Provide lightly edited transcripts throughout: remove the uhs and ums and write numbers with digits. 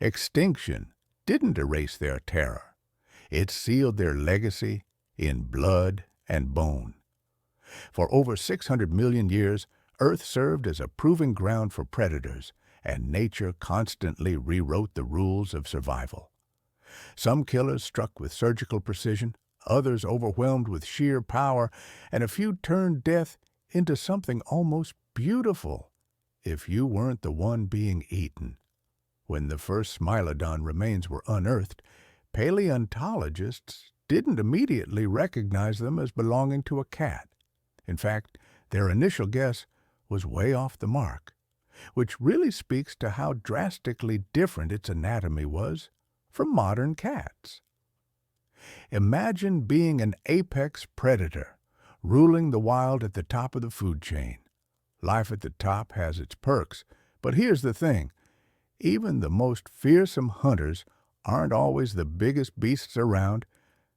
Extinction didn't erase their terror. It sealed their legacy in blood and bone. For over 600 million years, Earth served as a proving ground for predators, and nature constantly rewrote the rules of survival. Some killers struck with surgical precision, others overwhelmed with sheer power, and a few turned death into something almost beautiful if you weren't the one being eaten. When the first Smilodon remains were unearthed, paleontologists didn't immediately recognize them as belonging to a cat. In fact, their initial guess was way off the mark, which really speaks to how drastically different its anatomy was from modern cats. Imagine being an apex predator, ruling the wild at the top of the food chain. Life at the top has its perks, but here's the thing. Even the most fearsome hunters aren't always the biggest beasts around,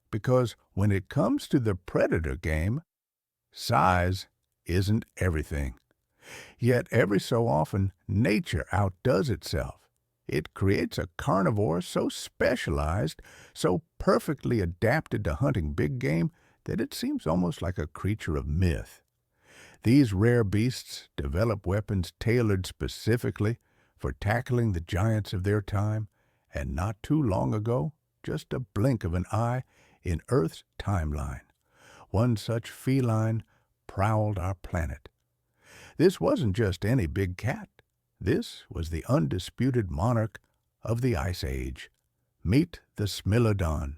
because when it comes to the predator game, size isn't everything. Yet every so often, nature outdoes itself. It creates a carnivore so specialized, so perfectly adapted to hunting big game, that it seems almost like a creature of myth. These rare beasts develop weapons tailored specifically for tackling the giants of their time, and not too long ago, just a blink of an eye in Earth's timeline, one such feline prowled our planet. This wasn't just any big cat. This was the undisputed monarch of the Ice Age. Meet the Smilodon,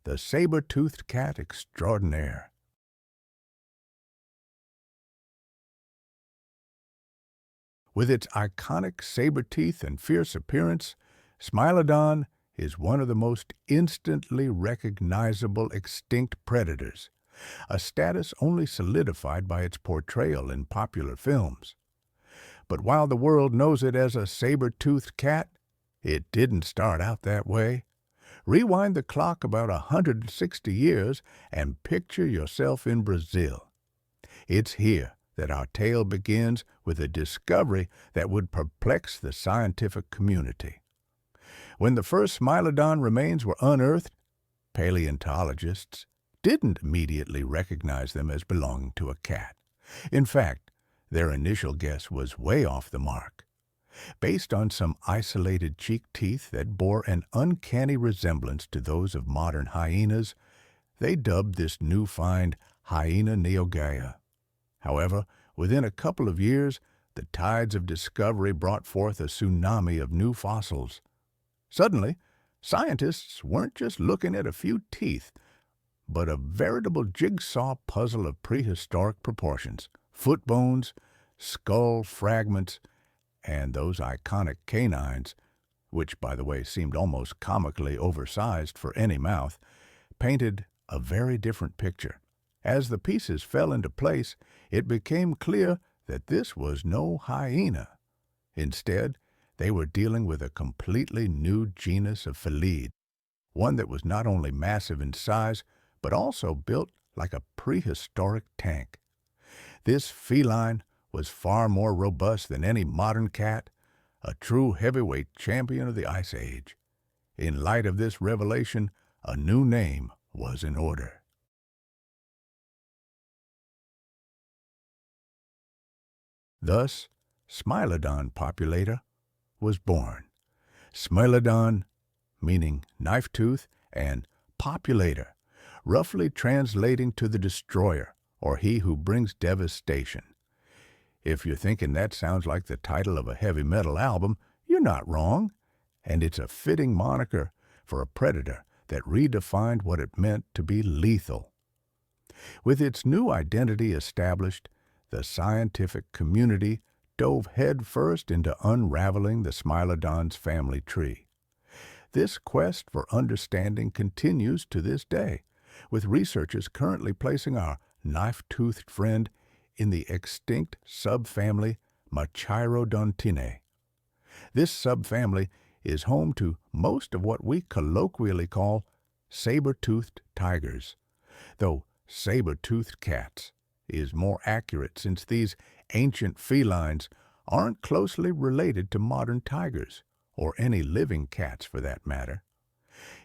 the saber-toothed cat extraordinaire. With its iconic saber teeth and fierce appearance, Smilodon is one of the most instantly recognizable extinct predators, a status only solidified by its portrayal in popular films. But while the world knows it as a saber-toothed cat, it didn't start out that way. Rewind the clock about 160 years and picture yourself in Brazil. It's here that our tale begins with a discovery that would perplex the scientific community. When the first Smilodon remains were unearthed, paleontologists didn't immediately recognize them as belonging to a cat. In fact, their initial guess was way off the mark. Based on some isolated cheek teeth that bore an uncanny resemblance to those of modern hyenas, they dubbed this new find Hyena neogaea. However, within a couple of years, the tides of discovery brought forth a tsunami of new fossils. Suddenly, scientists weren't just looking at a few teeth, but a veritable jigsaw puzzle of prehistoric proportions, foot bones, skull fragments, and those iconic canines, which, by the way, seemed almost comically oversized for any mouth, painted a very different picture. As the pieces fell into place, it became clear that this was no hyena. Instead, they were dealing with a completely new genus of felid, one that was not only massive in size, but also built like a prehistoric tank. This feline was far more robust than any modern cat, a true heavyweight champion of the Ice Age. In light of this revelation, a new name was in order. Thus, Smilodon populator was born. Smilodon, meaning knife tooth, and populator, roughly translating to the destroyer, or he who brings devastation. If you're thinking that sounds like the title of a heavy metal album, you're not wrong, and it's a fitting moniker for a predator that redefined what it meant to be lethal. With its new identity established, the scientific community dove headfirst into unraveling the Smilodon's family tree. This quest for understanding continues to this day, with researchers currently placing our knife-toothed friend in the extinct subfamily Machirodontinae. This subfamily is home to most of what we colloquially call saber-toothed tigers, though saber-toothed cats is more accurate since these ancient felines aren't closely related to modern tigers or any living cats for that matter.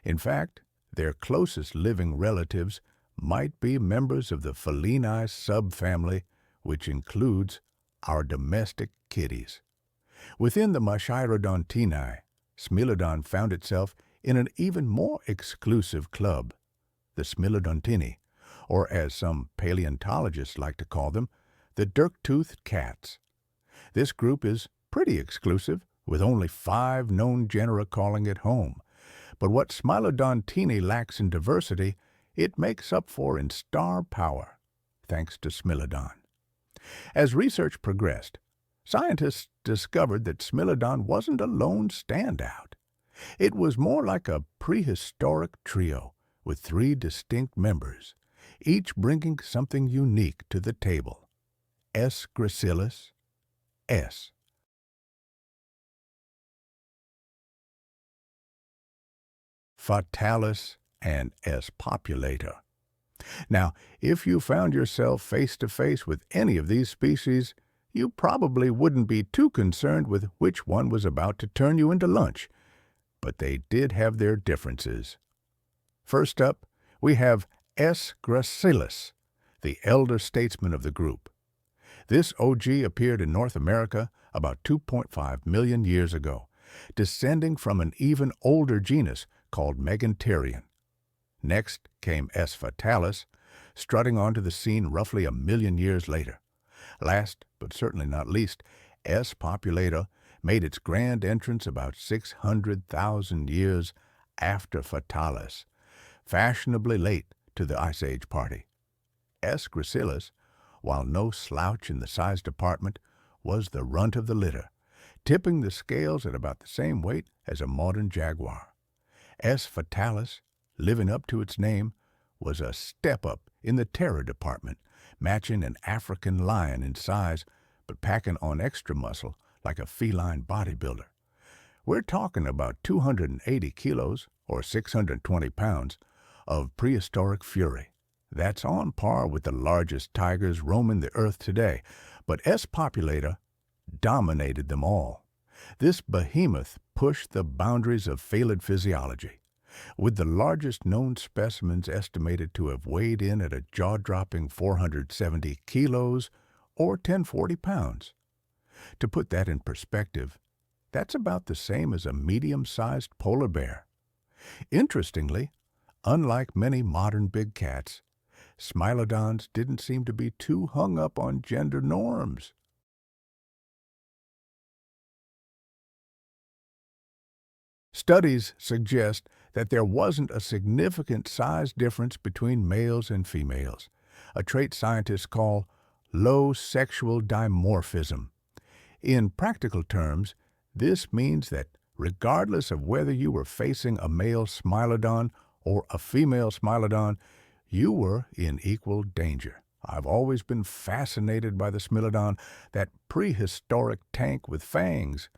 In fact, their closest living relatives might be members of the felini subfamily, which includes our domestic kitties. Within the Misidentini, Smilodon found itself in an even more exclusive club, the Smilodontini, or as some paleontologists like to call them, the dirk-toothed cats. This group is pretty exclusive, with only 5 known genera calling it home. But what Smilodontini lacks in diversity, it makes up for in star power, thanks to Smilodon. As research progressed, scientists discovered that Smilodon wasn't a lone standout. It was more like a prehistoric trio with 3 distinct members, each bringing something unique to the table. S. gracilis, S. fatalis, and S. populator. Now, if you found yourself face to face with any of these species, you probably wouldn't be too concerned with which one was about to turn you into lunch, but they did have their differences. First up, we have S. gracilis, the elder statesman of the group. This OG appeared in North America about 2.5 million years ago, descending from an even older genus called Meganterion. Next came S. fatalis, strutting onto the scene roughly a million years later. Last, but certainly not least, S. populator made its grand entrance about 600,000 years after fatalis, fashionably late to the Ice Age party. S. gracilis, while no slouch in the size department, was the runt of the litter, tipping the scales at about the same weight as a modern jaguar. S. fatalis, living up to its name, was a step up in the terror department, matching an African lion in size, but packing on extra muscle like a feline bodybuilder. We're talking about 280 kilos, or 620 pounds, of prehistoric fury. That's on par with the largest tigers roaming the earth today, but S. populator dominated them all. This behemoth pushed the boundaries of phalid physiology, with the largest known specimens estimated to have weighed in at a jaw-dropping 470 kilos, or 1040 pounds. To put that in perspective, that's about the same as a medium-sized polar bear. Interestingly, unlike many modern big cats, Smilodons didn't seem to be too hung up on gender norms. Studies suggest that there wasn't a significant size difference between males and females, a trait scientists call low sexual dimorphism. In practical terms, this means that regardless of whether you were facing a male Smilodon or a female Smilodon, you were in equal danger. I've always been fascinated by the Smilodon, that prehistoric tank with fangs.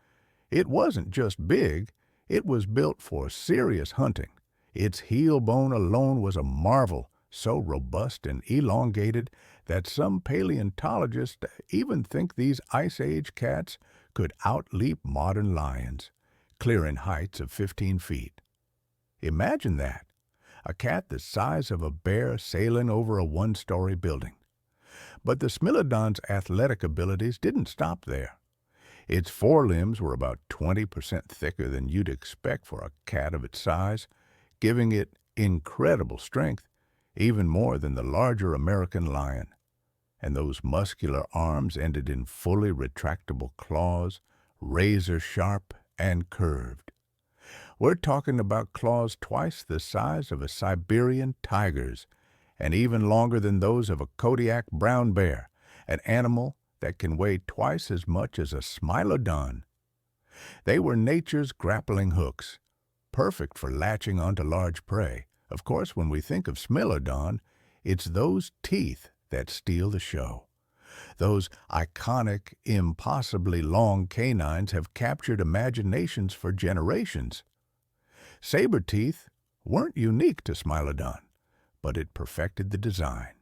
It wasn't just big, it was built for serious hunting. Its heel bone alone was a marvel, so robust and elongated that some paleontologists even think these Ice Age cats could outleap modern lions, clearing heights of 15 feet. Imagine that, a cat the size of a bear sailing over a one-story building. But the Smilodon's athletic abilities didn't stop there. Its forelimbs were about 20% thicker than you'd expect for a cat of its size, giving it incredible strength, even more than the larger American lion. And those muscular arms ended in fully retractable claws, razor-sharp and curved. We're talking about claws twice the size of a Siberian tiger's, and even longer than those of a Kodiak brown bear, an animal that can weigh twice as much as a Smilodon. They were nature's grappling hooks, perfect for latching onto large prey. Of course, when we think of Smilodon, it's those teeth that steal the show. Those iconic, impossibly long canines have captured imaginations for generations. Saber teeth weren't unique to Smilodon, but it perfected the design.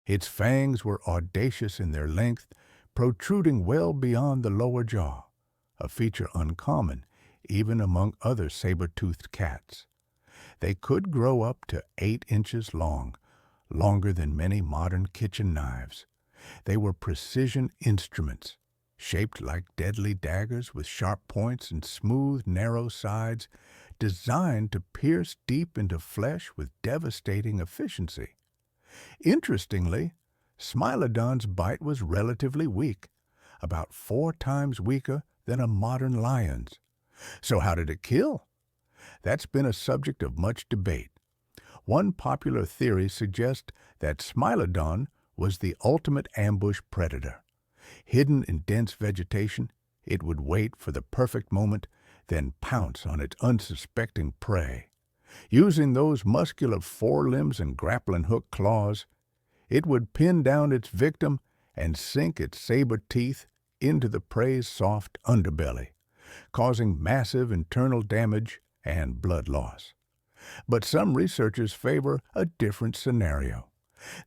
Its fangs were audacious in their length, protruding well beyond the lower jaw, a feature uncommon even among other saber-toothed cats. They could grow up to 8 inches long, longer than many modern kitchen knives. They were precision instruments, shaped like deadly daggers with sharp points and smooth, narrow sides, designed to pierce deep into flesh with devastating efficiency. Interestingly, Smilodon's bite was relatively weak, about 4 times weaker than a modern lion's. So how did it kill? That's been a subject of much debate. One popular theory suggests that Smilodon was the ultimate ambush predator. Hidden in dense vegetation, it would wait for the perfect moment, then pounce on its unsuspecting prey. Using those muscular forelimbs and grappling hook claws, it would pin down its victim and sink its saber teeth into the prey's soft underbelly, causing massive internal damage and blood loss. But some researchers favor a different scenario.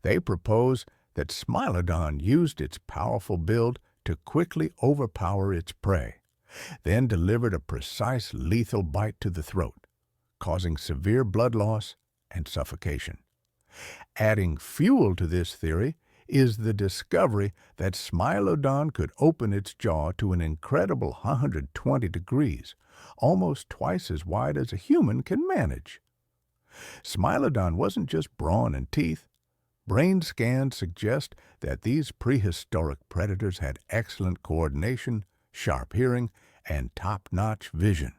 They propose that Smilodon used its powerful build to quickly overpower its prey, then delivered a precise lethal bite to the throat, causing severe blood loss and suffocation. Adding fuel to this theory is the discovery that Smilodon could open its jaw to an incredible 120 degrees, almost twice as wide as a human can manage. Smilodon wasn't just brawn and teeth. Brain scans suggest that these prehistoric predators had excellent coordination, sharp hearing, and top-notch vision.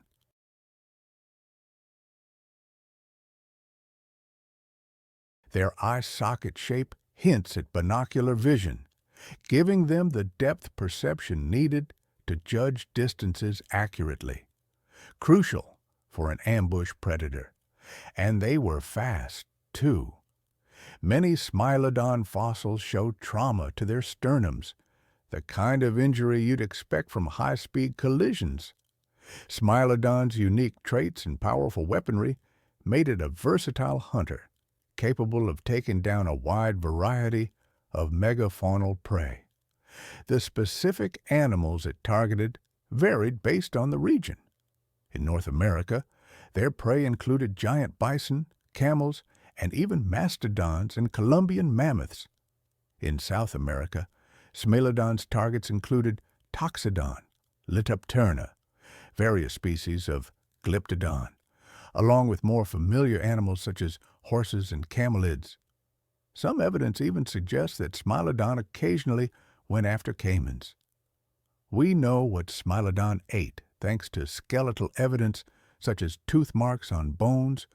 Their eye socket shape hints at binocular vision, giving them the depth perception needed to judge distances accurately, crucial for an ambush predator. And they were fast, too. Many Smilodon fossils show trauma to their sternums, the kind of injury you'd expect from high-speed collisions. Smilodon's unique traits and powerful weaponry made it a versatile hunter, capable of taking down a wide variety of megafaunal prey. The specific animals it targeted varied based on the region. In North America, their prey included giant bison, camels, and even mastodons and Columbian mammoths. In South America, Smilodon's targets included Toxodon, Litopterna, various species of Glyptodon, along with more familiar animals such as horses and camelids. Some evidence even suggests that Smilodon occasionally went after caimans. We know what Smilodon ate thanks to skeletal evidence such as tooth marks on bones,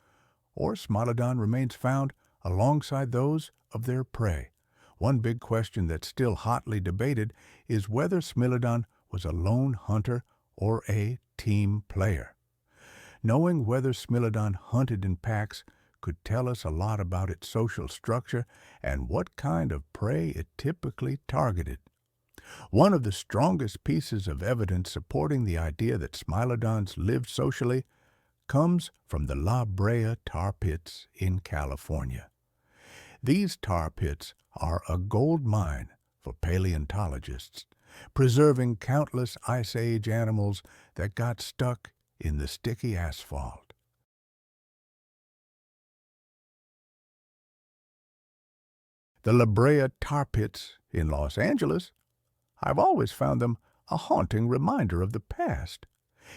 or Smilodon remains found alongside those of their prey. One big question that's still hotly debated is whether Smilodon was a lone hunter or a team player. Knowing whether Smilodon hunted in packs could tell us a lot about its social structure and what kind of prey it typically targeted. One of the strongest pieces of evidence supporting the idea that Smilodons lived socially comes from the La Brea tar pits in California. These tar pits are a gold mine for paleontologists, preserving countless Ice Age animals that got stuck in the sticky asphalt. The La Brea tar pits in Los Angeles, I've always found them a haunting reminder of the past.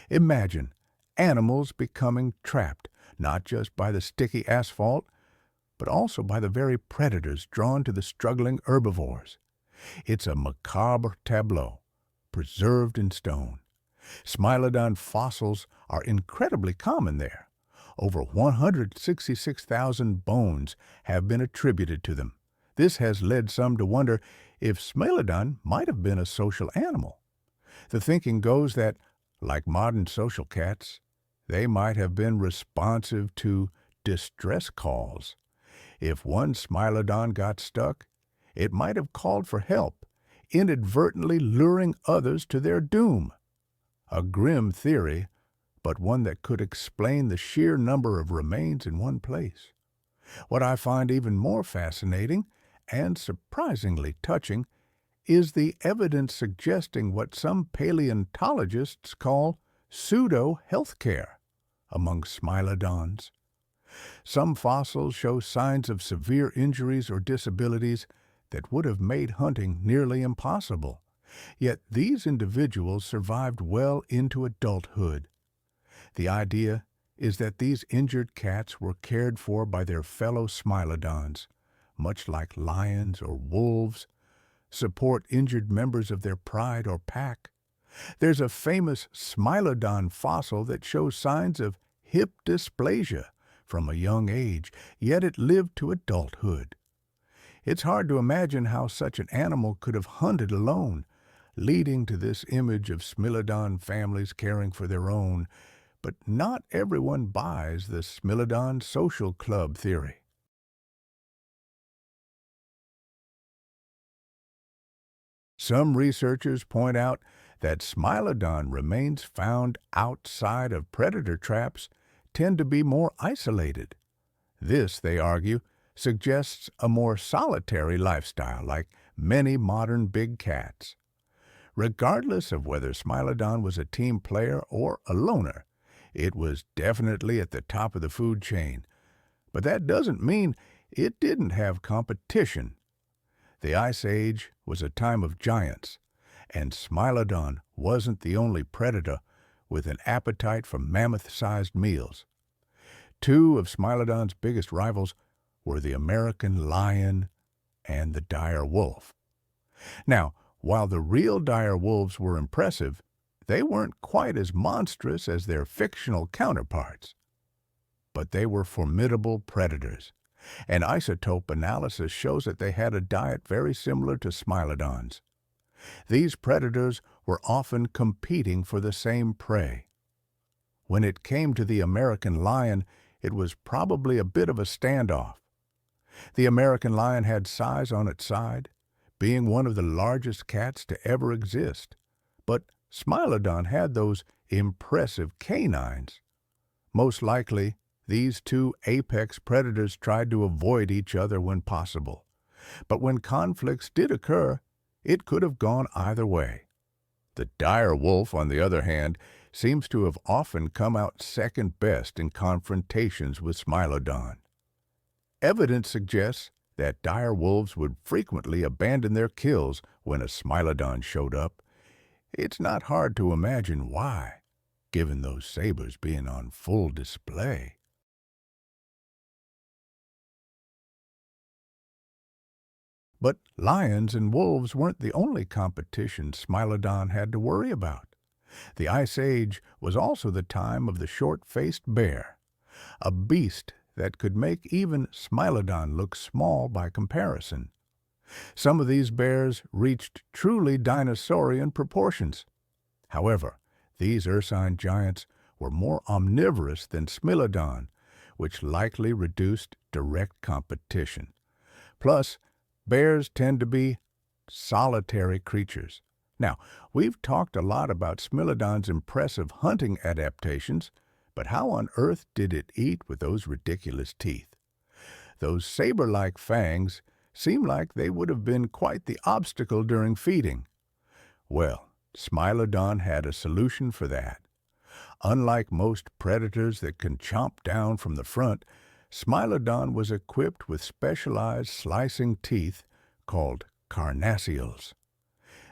Imagine animals becoming trapped, not just by the sticky asphalt, but also by the very predators drawn to the struggling herbivores. It's a macabre tableau, preserved in stone. Smilodon fossils are incredibly common there. Over 166,000 bones have been attributed to them. This has led some to wonder if Smilodon might have been a social animal. The thinking goes that, like modern social cats, they might have been responsive to distress calls. If one Smilodon got stuck, it might have called for help, inadvertently luring others to their doom. A grim theory, but one that could explain the sheer number of remains in one place. What I find even more fascinating and surprisingly touching is the evidence suggesting what some paleontologists call pseudo-healthcare among Smilodons. Some fossils show signs of severe injuries or disabilities that would have made hunting nearly impossible. Yet these individuals survived well into adulthood. The idea is that these injured cats were cared for by their fellow Smilodons, much like lions or wolves support injured members of their pride or pack. There's a famous Smilodon fossil that shows signs of hip dysplasia from a young age, yet it lived to adulthood. It's hard to imagine how such an animal could have hunted alone, leading to this image of Smilodon families caring for their own. But not everyone buys the Smilodon social club theory. Some researchers point out that Smilodon remains found outside of predator traps tend to be more isolated. This, they argue, suggests a more solitary lifestyle like many modern big cats. Regardless of whether Smilodon was a team player or a loner, it was definitely at the top of the food chain. But that doesn't mean it didn't have competition. The Ice Age was a time of giants, and Smilodon wasn't the only predator with an appetite for mammoth-sized meals. Two of Smilodon's biggest rivals were the American lion and the dire wolf. Now, while the real dire wolves were impressive, they weren't quite as monstrous as their fictional counterparts. But they were formidable predators, and isotope analysis shows that they had a diet very similar to Smilodon's. These predators were often competing for the same prey. When it came to the American lion, it was probably a bit of a standoff. The American lion had size on its side, being one of the largest cats to ever exist. But Smilodon had those impressive canines. Most likely, these two apex predators tried to avoid each other when possible. But when conflicts did occur, it could have gone either way. The dire wolf, on the other hand, seems to have often come out second best in confrontations with Smilodon. Evidence suggests that dire wolves would frequently abandon their kills when a Smilodon showed up. It's not hard to imagine why, given those sabers being on full display. But lions and wolves weren't the only competition Smilodon had to worry about. The Ice Age was also the time of the short-faced bear, a beast that could make even Smilodon look small by comparison. Some of these bears reached truly dinosaurian proportions. However, these ursine giants were more omnivorous than Smilodon, which likely reduced direct competition. Plus, bears tend to be solitary creatures. Now, we've talked a lot about Smilodon's impressive hunting adaptations, but how on earth did it eat with those ridiculous teeth? Those saber-like fangs seem like they would have been quite the obstacle during feeding. Well, Smilodon had a solution for that. Unlike most predators that can chomp down from the front, Smilodon was equipped with specialized slicing teeth called carnassials.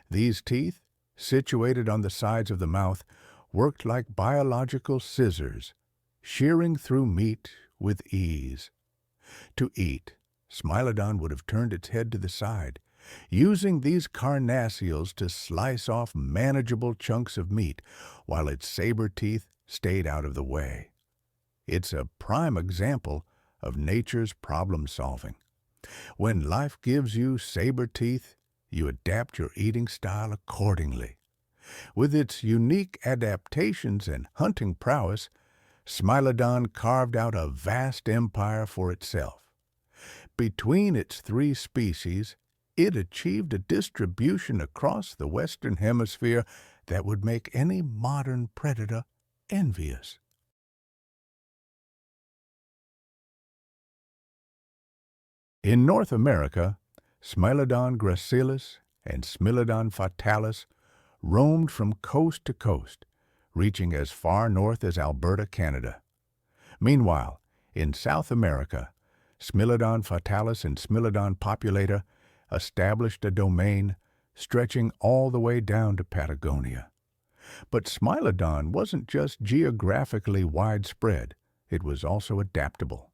These teeth, situated on the sides of the mouth, worked like biological scissors, shearing through meat with ease. To eat, Smilodon would have turned its head to the side, using these carnassials to slice off manageable chunks of meat, while its saber teeth stayed out of the way. It's a prime example of nature's problem-solving. When life gives you saber teeth, you adapt your eating style accordingly. With its unique adaptations and hunting prowess, Smilodon carved out a vast empire for itself. Between its three species, it achieved a distribution across the Western Hemisphere that would make any modern predator envious. In North America, Smilodon gracilis and Smilodon fatalis roamed from coast to coast, reaching as far north as Alberta, Canada. Meanwhile, in South America, Smilodon fatalis and Smilodon populator established a domain stretching all the way down to Patagonia. But Smilodon wasn't just geographically widespread, it was also adaptable.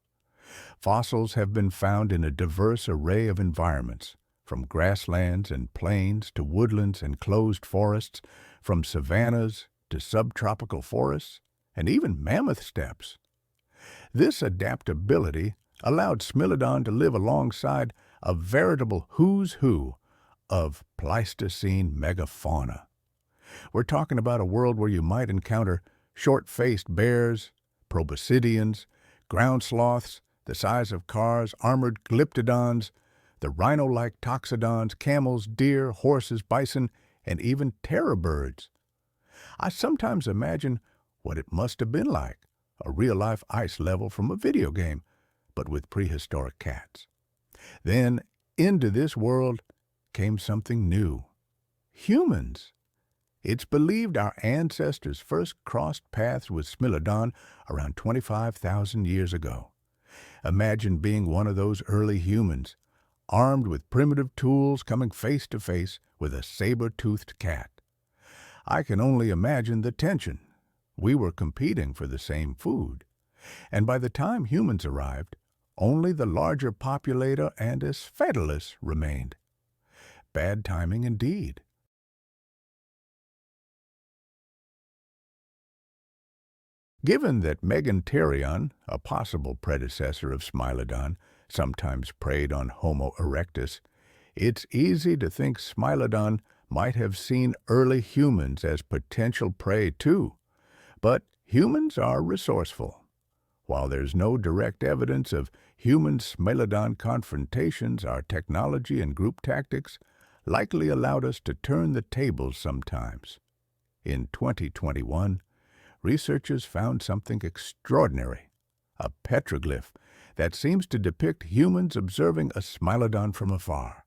Fossils have been found in a diverse array of environments, from grasslands and plains to woodlands and closed forests, from savannas to subtropical forests, and even mammoth steppes. This adaptability allowed Smilodon to live alongside a veritable who's who of Pleistocene megafauna. We're talking about a world where you might encounter short-faced bears, proboscideans, ground sloths the size of cars, armored glyptodons, the rhino-like toxodons, camels, deer, horses, bison, and even terror birds. I sometimes imagine what it must have been like, a real-life ice level from a video game, but with prehistoric cats. Then, into this world came something new. Humans. It's believed our ancestors first crossed paths with Smilodon around 25,000 years ago. Imagine being one of those early humans, armed with primitive tools coming face to face with a saber-toothed cat. I can only imagine the tension. We were competing for the same food. And by the time humans arrived, only the larger populator and etched remained. Bad timing indeed. Given that Meganterion, a possible predecessor of Smilodon, sometimes preyed on Homo erectus, it's easy to think Smilodon might have seen early humans as potential prey too. But humans are resourceful. While there's no direct evidence of human-Smilodon confrontations, our technology and group tactics likely allowed us to turn the tables sometimes. In 2021, researchers found something extraordinary, a petroglyph that seems to depict humans observing a Smilodon from afar,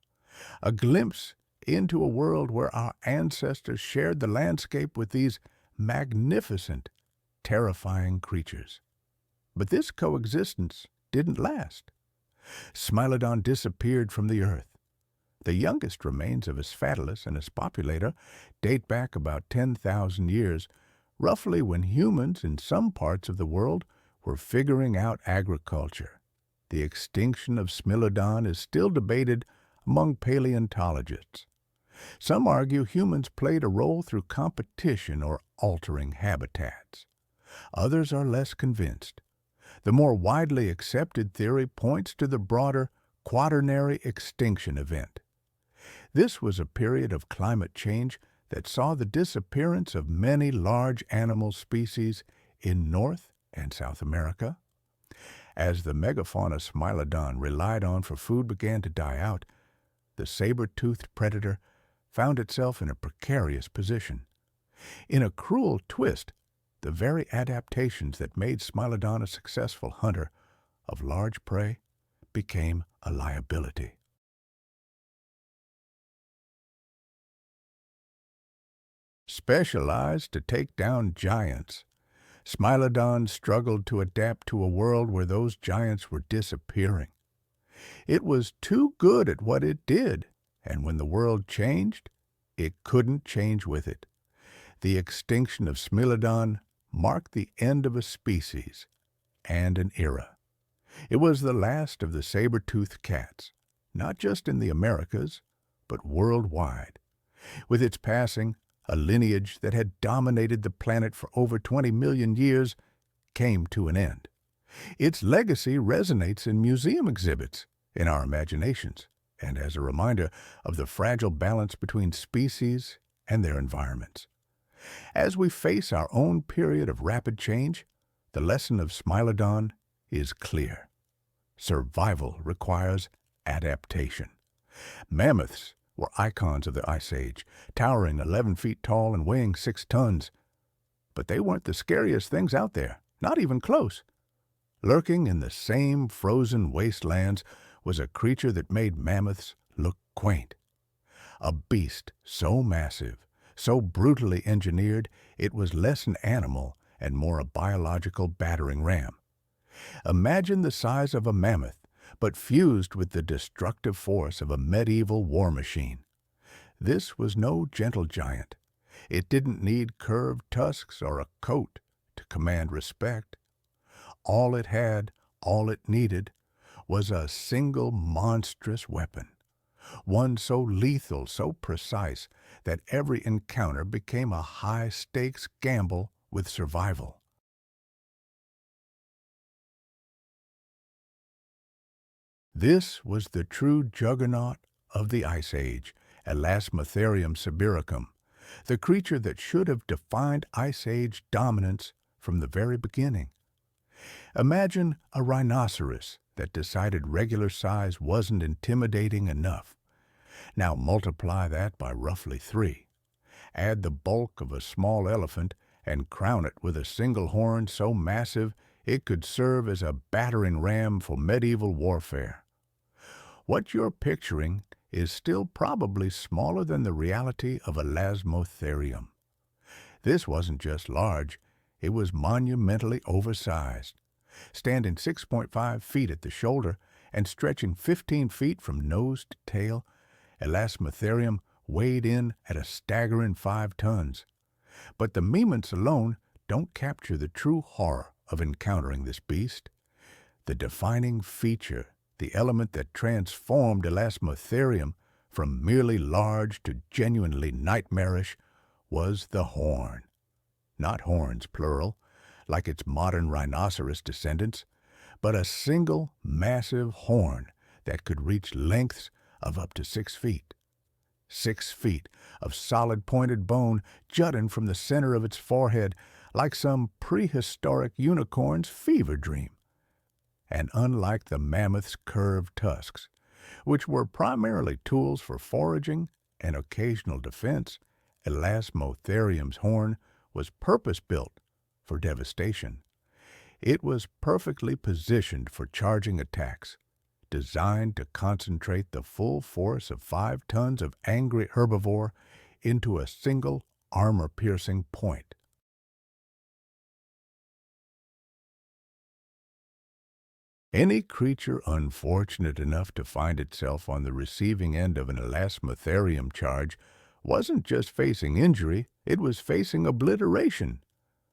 a glimpse into a world where our ancestors shared the landscape with these magnificent, terrifying creatures. But this coexistence didn't last. Smilodon disappeared from the earth. The youngest remains of Asphatilus and Populator date back about 10,000 years, roughly when humans in some parts of the world were figuring out agriculture. The extinction of Smilodon is still debated among paleontologists. Some argue humans played a role through competition or altering habitats. Others are less convinced. The more widely accepted theory points to the broader quaternary extinction event. This was a period of climate change that saw the disappearance of many large animal species in North and South America. As the megafauna Smilodon relied on for food began to die out, the saber-toothed predator found itself in a precarious position. In a cruel twist, the very adaptations that made Smilodon a successful hunter of large prey became a liability. Specialized to take down giants, Smilodon struggled to adapt to a world where those giants were disappearing. It was too good at what it did, and when the world changed, it couldn't change with it. The extinction of Smilodon marked the end of a species and an era. It was the last of the saber-toothed cats, not just in the Americas, but worldwide. With its passing, a lineage that had dominated the planet for over 20 million years came to an end. Its legacy resonates in museum exhibits, in our imaginations, and as a reminder of the fragile balance between species and their environments. As we face our own period of rapid change, the lesson of Smilodon is clear. Survival requires adaptation. Mammoths were icons of the Ice Age, towering 11 feet tall and weighing 6 tons. But they weren't the scariest things out there, not even close. Lurking in the same frozen wastelands was a creature that made mammoths look quaint. A beast so massive, so brutally engineered, it was less an animal and more a biological battering ram. Imagine the size of a mammoth, but fused with the destructive force of a medieval war machine. This was no gentle giant. It didn't need curved tusks or a coat to command respect. All it had, all it needed, was a single monstrous weapon, one so lethal, so precise, that every encounter became a high-stakes gamble with survival. This was the true juggernaut of the Ice Age, Elasmotherium sibiricum, the creature that should have defined Ice Age dominance from the very beginning. Imagine a rhinoceros that decided regular size wasn't intimidating enough. Now multiply that by roughly 3. Add the bulk of a small elephant and crown it with a single horn so massive it could serve as a battering ram for medieval warfare. What you're picturing is still probably smaller than the reality of Elasmotherium. This wasn't just large, it was monumentally oversized, standing 6.5 feet at the shoulder and stretching 15 feet from nose to tail. Elasmotherium weighed in at a staggering 5 tons. But the mements alone don't capture the true horror of encountering this beast. The defining feature, the element that transformed Elasmotherium from merely large to genuinely nightmarish, was the horn. Not horns, plural, like its modern rhinoceros descendants, but a single massive horn that could reach lengths of up to 6 feet. 6 feet of solid pointed bone jutting from the center of its forehead like some prehistoric unicorn's fever dream. And unlike the mammoth's curved tusks, which were primarily tools for foraging and occasional defense, Elasmotherium's horn was purpose-built for devastation. It was perfectly positioned for charging attacks, designed to concentrate the full force of 5 tons of angry herbivore into a single armor-piercing point. Any creature unfortunate enough to find itself on the receiving end of an Elasmotherium charge wasn't just facing injury, it was facing obliteration.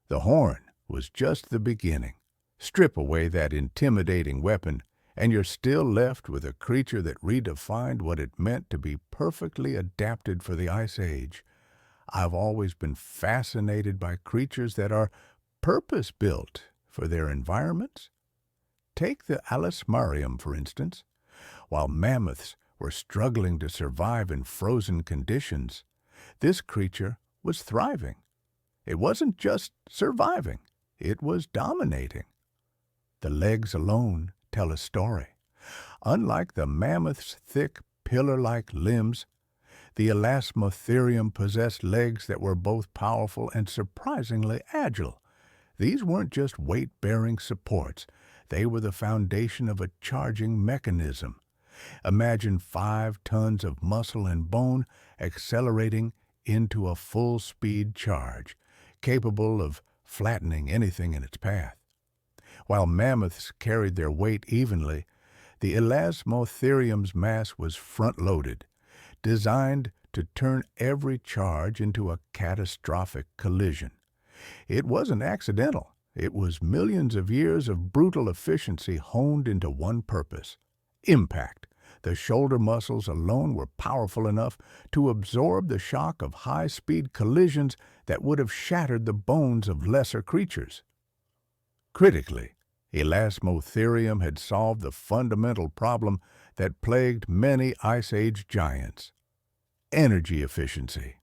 The horn was just the beginning. Strip away that intimidating weapon, and you're still left with a creature that redefined what it meant to be perfectly adapted for the Ice Age. I've always been fascinated by creatures that are purpose-built for their environments. Take the Alismarium, for instance. While mammoths were struggling to survive in frozen conditions, this creature was thriving. It wasn't just surviving, it was dominating. The legs alone tell a story. Unlike the mammoth's thick, pillar-like limbs, the Elasmotherium possessed legs that were both powerful and surprisingly agile. These weren't just weight-bearing supports. They were the foundation of a charging mechanism. Imagine 5 tons of muscle and bone accelerating into a full-speed charge, capable of flattening anything in its path. While mammoths carried their weight evenly, the Elasmotherium's mass was front-loaded, designed to turn every charge into a catastrophic collision. It wasn't accidental. It was millions of years of brutal efficiency honed into one purpose: impact. The shoulder muscles alone were powerful enough to absorb the shock of high-speed collisions that would have shattered the bones of lesser creatures. Critically, Elasmotherium had solved the fundamental problem that plagued many Ice Age giants: energy efficiency.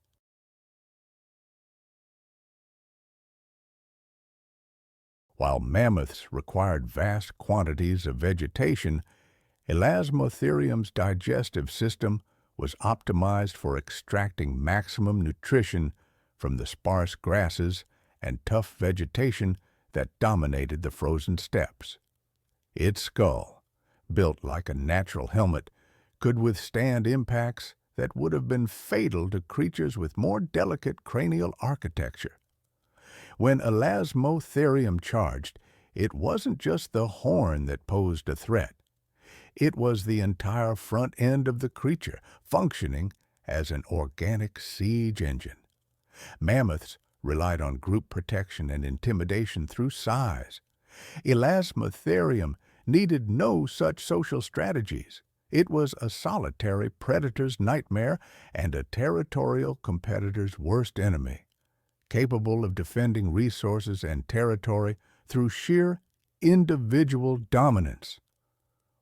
While mammoths required vast quantities of vegetation, Elasmotherium's digestive system was optimized for extracting maximum nutrition from the sparse grasses and tough vegetation that dominated the frozen steppes. Its skull, built like a natural helmet, could withstand impacts that would have been fatal to creatures with more delicate cranial architecture. When Elasmotherium charged, it wasn't just the horn that posed a threat. It was the entire front end of the creature, functioning as an organic siege engine. Mammoths relied on group protection and intimidation through size. Elasmotherium needed no such social strategies. It was a solitary predator's nightmare and a territorial competitor's worst enemy, capable of defending resources and territory through sheer individual dominance.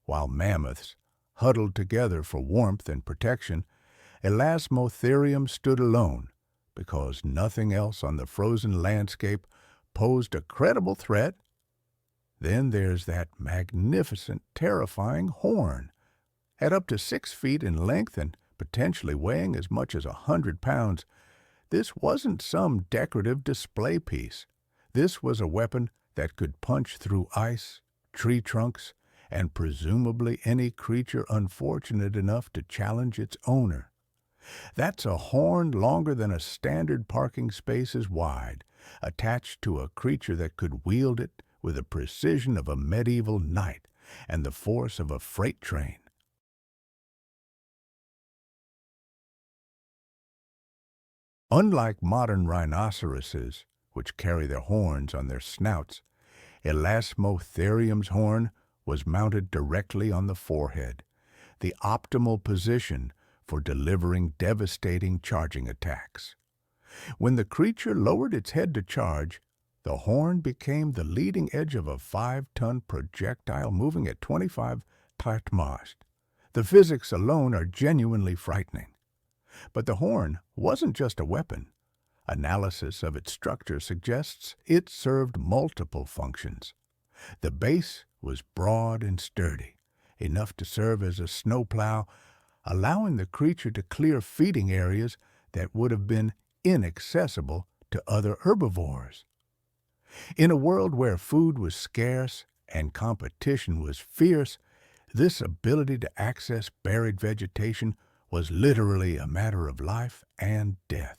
While mammoths huddled together for warmth and protection, Elasmotherium stood alone because nothing else on the frozen landscape posed a credible threat. Then there's that magnificent, terrifying horn. At up to 6 feet in length and potentially weighing as much as 100 pounds, this wasn't some decorative display piece. This was a weapon that could punch through ice, tree trunks, and presumably any creature unfortunate enough to challenge its owner. That's a horn longer than a standard parking space is wide, attached to a creature that could wield it with the precision of a medieval knight and the force of a freight train. Unlike modern rhinoceroses, which carry their horns on their snouts, Elasmotherium's horn was mounted directly on the forehead, the optimal position for delivering devastating charging attacks. When the creature lowered its head to charge, the horn became the leading edge of a 5-ton projectile moving at 25 km/h. The physics alone are genuinely frightening. But the horn wasn't just a weapon. Analysis of its structure suggests it served multiple functions. The base was broad and sturdy, enough to serve as a snowplow, allowing the creature to clear feeding areas that would have been inaccessible to other herbivores. In a world where food was scarce and competition was fierce, this ability to access buried vegetation was literally a matter of life and death.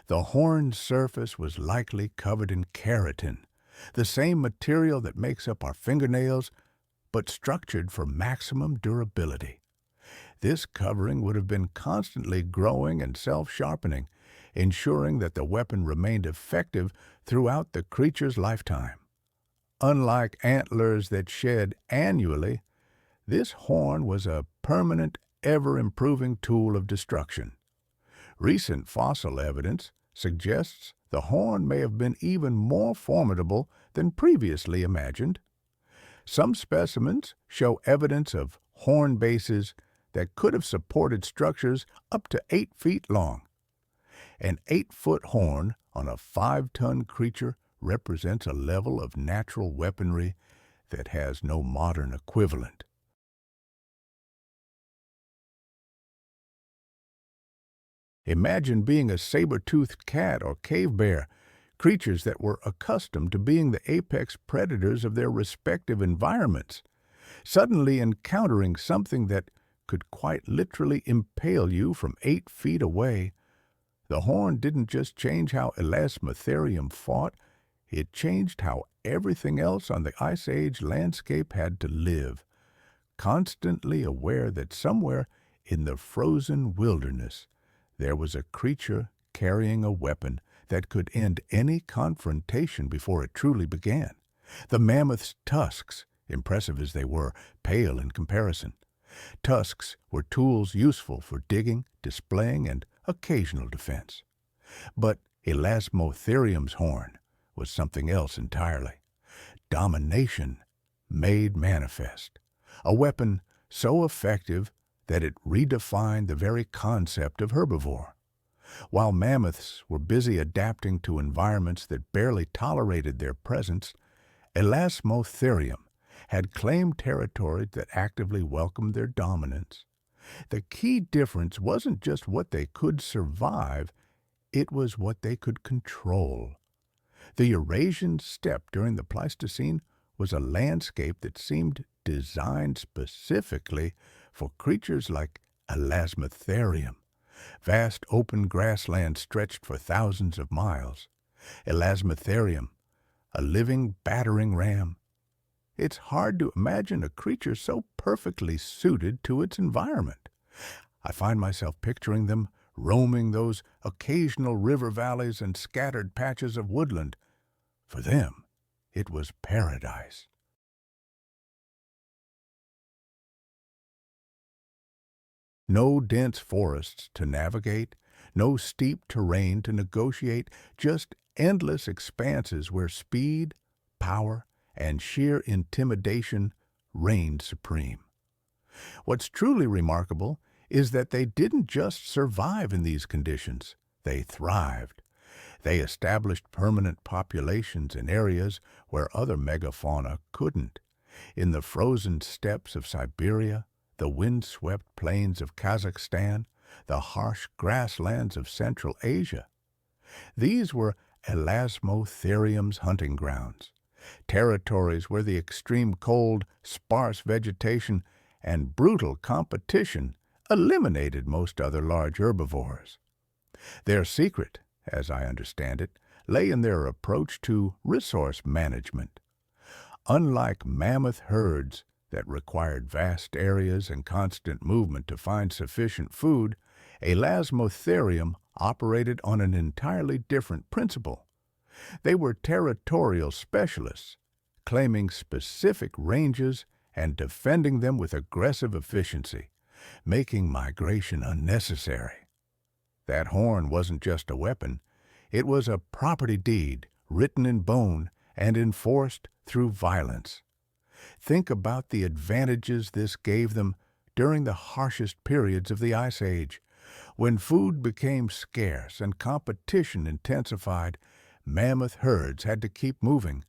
The horn's surface was likely covered in keratin, the same material that makes up our fingernails, but structured for maximum durability. This covering would have been constantly growing and self-sharpening, ensuring that the weapon remained effective throughout the creature's lifetime. Unlike antlers that shed annually, this horn was a permanent, ever-improving tool of destruction. Recent fossil evidence suggests the horn may have been even more formidable than previously imagined. Some specimens show evidence of horn bases that could have supported structures up to 8 feet long. An 8-foot horn on a 5-ton creature represents a level of natural weaponry that has no modern equivalent. Imagine being a saber-toothed cat or cave bear, creatures that were accustomed to being the apex predators of their respective environments, suddenly encountering something that could quite literally impale you from 8 feet away. The horn didn't just change how Elasmotherium fought, it changed how everything else on the Ice Age landscape had to live, constantly aware that somewhere in the frozen wilderness there was a creature carrying a weapon that could end any confrontation before it truly began. The mammoth's tusks, impressive as they were, pale in comparison. Tusks were tools useful for digging, displaying, and occasional defense. But Elasmotherium's horn was something else entirely. Domination made manifest. A weapon so effective that it redefined the very concept of herbivore. While mammoths were busy adapting to environments that barely tolerated their presence, Elasmotherium had claimed territory that actively welcomed their dominance. The key difference wasn't just what they could survive, it was what they could control. The Eurasian steppe during the Pleistocene was a landscape that seemed designed specifically for creatures like Elasmotherium, vast open grasslands stretched for thousands of miles. Elasmotherium, a living battering ram. It's hard to imagine a creature so perfectly suited to its environment. I find myself picturing them roaming those occasional river valleys and scattered patches of woodland. For them, it was paradise. No dense forests to navigate, no steep terrain to negotiate, just endless expanses where speed, power, and sheer intimidation reigned supreme. What's truly remarkable is that they didn't just survive in these conditions, they thrived. They established permanent populations in areas where other megafauna couldn't. In the frozen steppes of Siberia, the wind-swept plains of Kazakhstan, the harsh grasslands of Central Asia. These were Elasmotherium's hunting grounds, territories where the extreme cold, sparse vegetation, and brutal competition eliminated most other large herbivores. Their secret, as I understand it, lay in their approach to resource management. Unlike mammoth herds that required vast areas and constant movement to find sufficient food, Elasmotherium operated on an entirely different principle. They were territorial specialists, claiming specific ranges and defending them with aggressive efficiency, making migration unnecessary. That horn wasn't just a weapon, it was a property deed written in bone and enforced through violence. Think about the advantages this gave them during the harshest periods of the Ice Age. When food became scarce and competition intensified, mammoth herds had to keep moving,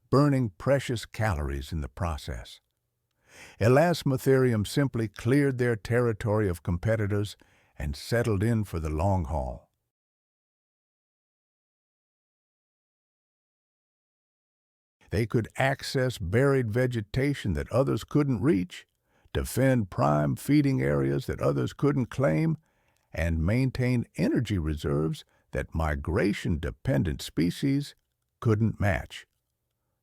burning precious calories in the process. Elasmotherium simply cleared their territory of competitors and settled in for the long haul. They could access buried vegetation that others couldn't reach, defend prime feeding areas that others couldn't claim, and maintain energy reserves that migration-dependent species couldn't match.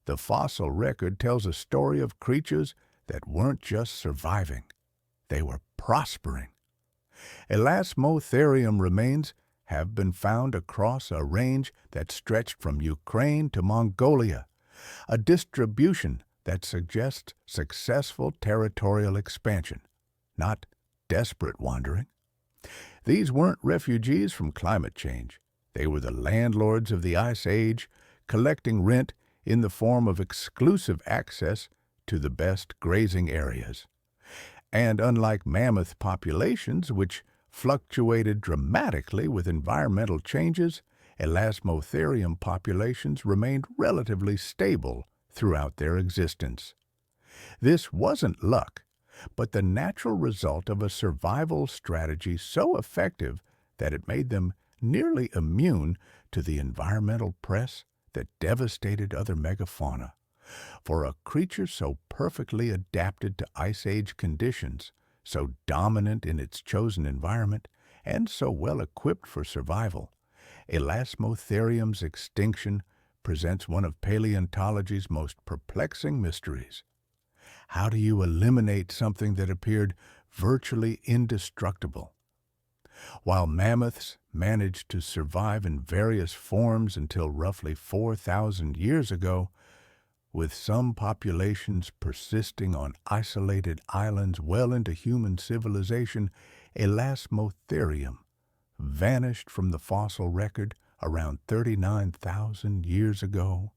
The fossil record tells a story of creatures that weren't just surviving, they were prospering. Elasmotherium remains have been found across a range that stretched from Ukraine to Mongolia, a distribution that suggests successful territorial expansion, not desperate wandering. These weren't refugees from climate change. They were the landlords of the Ice Age, collecting rent in the form of exclusive access to the best grazing areas. And unlike mammoth populations, which fluctuated dramatically with environmental changes, Elasmotherium populations remained relatively stable throughout their existence. This wasn't luck, but the natural result of a survival strategy so effective that it made them nearly immune to the environmental press that devastated other megafauna. For a creature so perfectly adapted to Ice Age conditions, so dominant in its chosen environment, and so well equipped for survival, Elasmotherium's extinction presents one of paleontology's most perplexing mysteries. How do you eliminate something that appeared virtually indestructible? While mammoths managed to survive in various forms until roughly 4,000 years ago, with some populations persisting on isolated islands well into human civilization, Elasmotherium vanished from the fossil record around 39,000 years ago.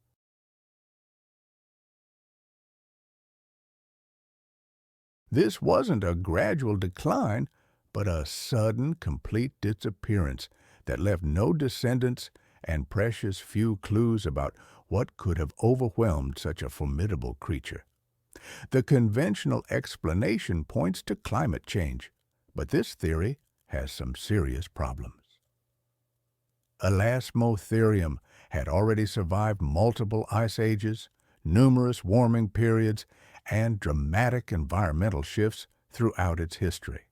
This wasn't a gradual decline, but a sudden, complete disappearance that left no descendants and precious few clues about what could have overwhelmed such a formidable creature. The conventional explanation points to climate change, but this theory has some serious problems. Elasmotherium had already survived multiple ice ages, numerous warming periods, and dramatic environmental shifts throughout its history.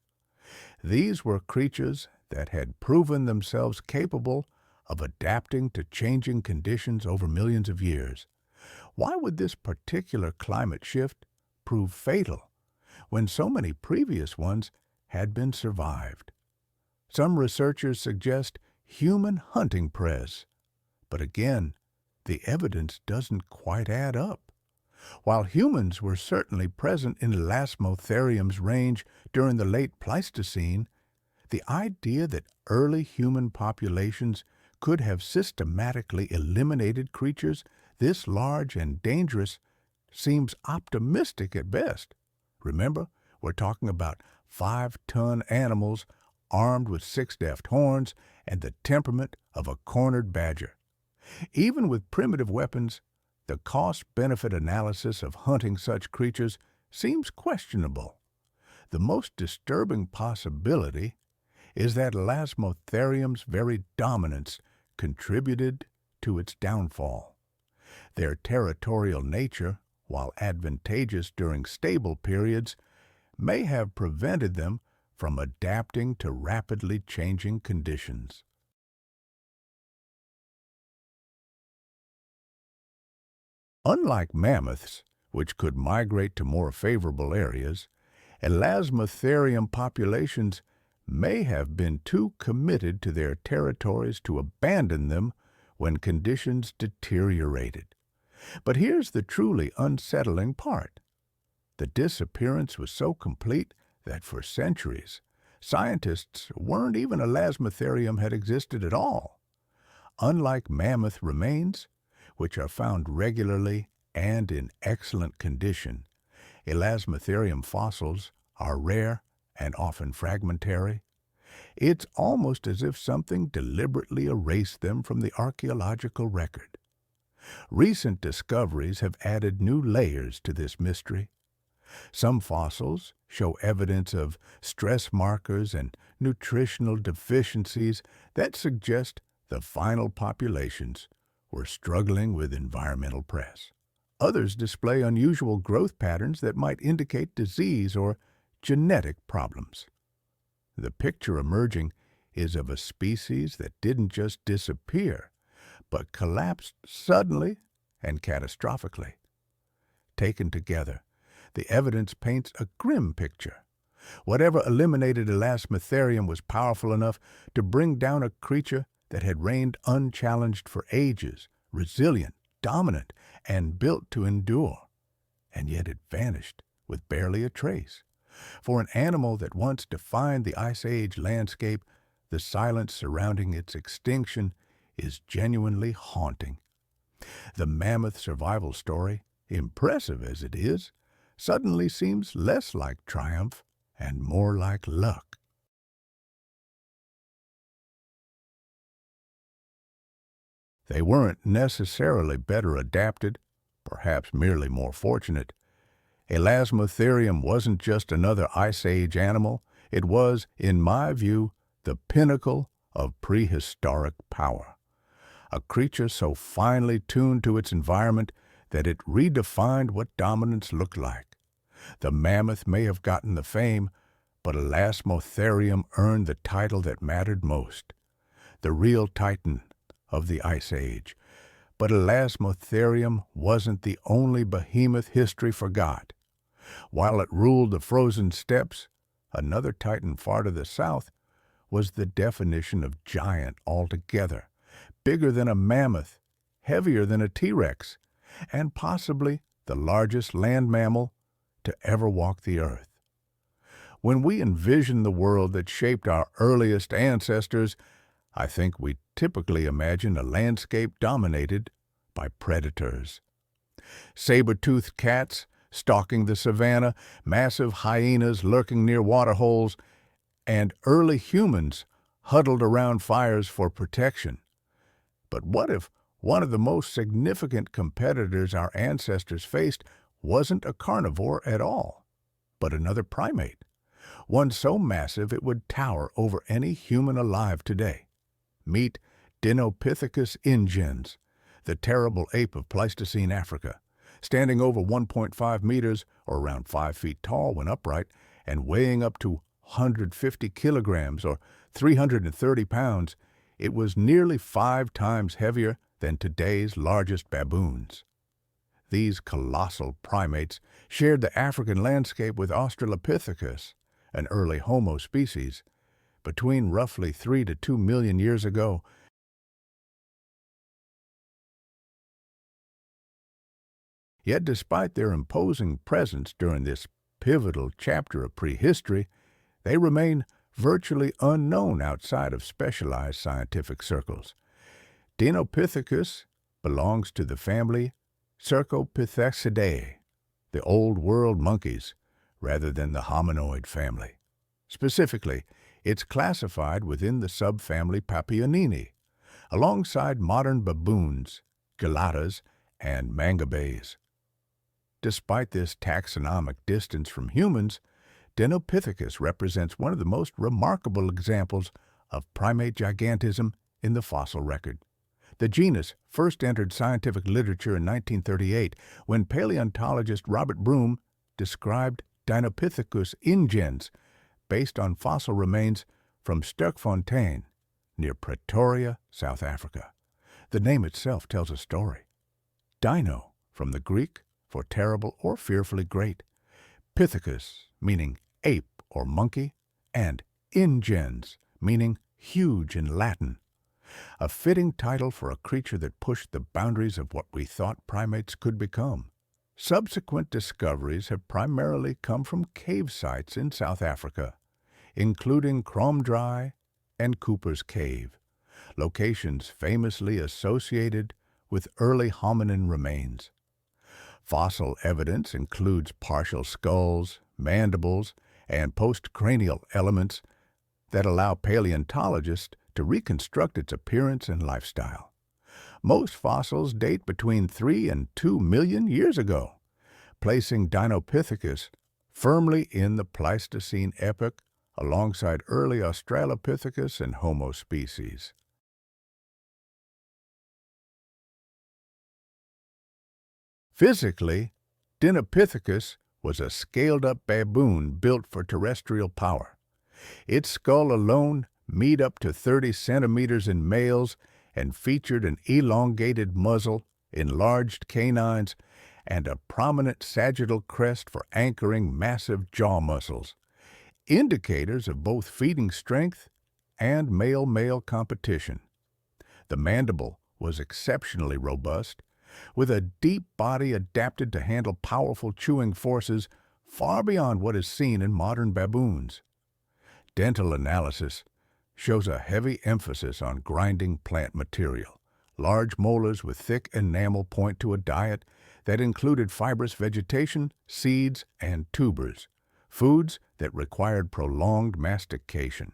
These were creatures that had proven themselves capable of adapting to changing conditions over millions of years. Why would this particular climate shift prove fatal when so many previous ones had been survived? Some researchers suggest human hunting prey, but again, the evidence doesn't quite add up. While humans were certainly present in Elasmotherium's range during the late Pleistocene, the idea that early human populations could have systematically eliminated creatures this large and dangerous seems optimistic at best. Remember, we're talking about 5-ton animals armed with 6 deft horns and the temperament of a cornered badger. Even with primitive weapons, the cost-benefit analysis of hunting such creatures seems questionable. The most disturbing possibility is that Elasmotherium's very dominance contributed to its downfall. Their territorial nature, while advantageous during stable periods, may have prevented them from adapting to rapidly changing conditions. Unlike mammoths, which could migrate to more favorable areas, Elasmotherium populations may have been too committed to their territories to abandon them when conditions deteriorated. But here's the truly unsettling part. The disappearance was so complete that for centuries, scientists weren't even Elasmotherium had existed at all. Unlike mammoth remains, which are found regularly and in excellent condition, Elasmotherium fossils are rare and often fragmentary. It's almost as if something deliberately erased them from the archaeological record. Recent discoveries have added new layers to this mystery. Some fossils show evidence of stress markers and nutritional deficiencies that suggest the final populations were struggling with environmental press. Others display unusual growth patterns that might indicate disease or genetic problems. The picture emerging is of a species that didn't just disappear, but collapsed suddenly and catastrophically. Taken together, the evidence paints a grim picture. Whatever eliminated Elasmotherium was powerful enough to bring down a creature that had reigned unchallenged for ages, resilient, dominant, and built to endure. And yet it vanished with barely a trace. For an animal that once defined the Ice Age landscape, the silence surrounding its extinction is genuinely haunting. The mammoth survival story, impressive as it is, suddenly seems less like triumph and more like luck. They weren't necessarily better adapted, perhaps merely more fortunate. Elasmotherium wasn't just another Ice Age animal. It was, in my view, the pinnacle of prehistoric power. A creature so finely tuned to its environment that it redefined what dominance looked like. The mammoth may have gotten the fame, but Elasmotherium earned the title that mattered most, the real titan of the Ice Age. But Elasmotherium wasn't the only behemoth history forgot. While it ruled the frozen steppes, another titan far to the south was the definition of giant altogether, bigger than a mammoth, heavier than a T-Rex, and possibly the largest land mammal to ever walk the earth. When we envision the world that shaped our earliest ancestors, I think we typically imagine a landscape dominated by predators. Saber-toothed cats stalking the savanna, massive hyenas lurking near waterholes, and early humans huddled around fires for protection. But what if one of the most significant competitors our ancestors faced wasn't a carnivore at all, but another primate? One so massive it would tower over any human alive today. Meet Dinopithecus ingens, the terrible ape of Pleistocene Africa, standing over 1.5 meters or around 5 feet tall when upright and weighing up to 150 kilograms or 330 pounds, it was nearly 5 times heavier than today's largest baboons. These colossal primates shared the African landscape with Australopithecus, an early Homo species, between roughly 3 to 2 million years ago. Yet despite their imposing presence during this pivotal chapter of prehistory, they remain virtually unknown outside of specialized scientific circles. Dinopithecus belongs to the family Cercopithecidae, the Old World monkeys, rather than the hominoid family. Specifically, it's classified within the subfamily Papionini, alongside modern baboons, gelatas, and mangabes. Despite this taxonomic distance from humans, Dinopithecus represents one of the most remarkable examples of primate gigantism in the fossil record. The genus first entered scientific literature in 1938 when paleontologist Robert Broom described Dinopithecus ingens based on fossil remains from Sterkfontein, near Pretoria, South Africa. The name itself tells a story. Dino, from the Greek for terrible or fearfully great, Pithecus, meaning ape or monkey, and ingens, meaning huge in Latin. A fitting title for a creature that pushed the boundaries of what we thought primates could become. Subsequent discoveries have primarily come from cave sites in South Africa, including Kromdraai and Cooper's Cave, locations famously associated with early hominin remains. Fossil evidence includes partial skulls, mandibles, and postcranial elements that allow paleontologists to reconstruct its appearance and lifestyle. Most fossils date between 3 and 2 million years ago, placing Dinopithecus firmly in the Pleistocene epoch alongside early Australopithecus and Homo species. Physically, Dinopithecus was a scaled-up baboon built for terrestrial power. Its skull alone meet up to 30 centimeters in males and featured an elongated muzzle, enlarged canines, and a prominent sagittal crest for anchoring massive jaw muscles, indicators of both feeding strength and male-male competition. The mandible was exceptionally robust, with a deep body adapted to handle powerful chewing forces far beyond what is seen in modern baboons. Dental analysis shows a heavy emphasis on grinding plant material. Large molars with thick enamel point to a diet that included fibrous vegetation, seeds, and tubers, foods that required prolonged mastication.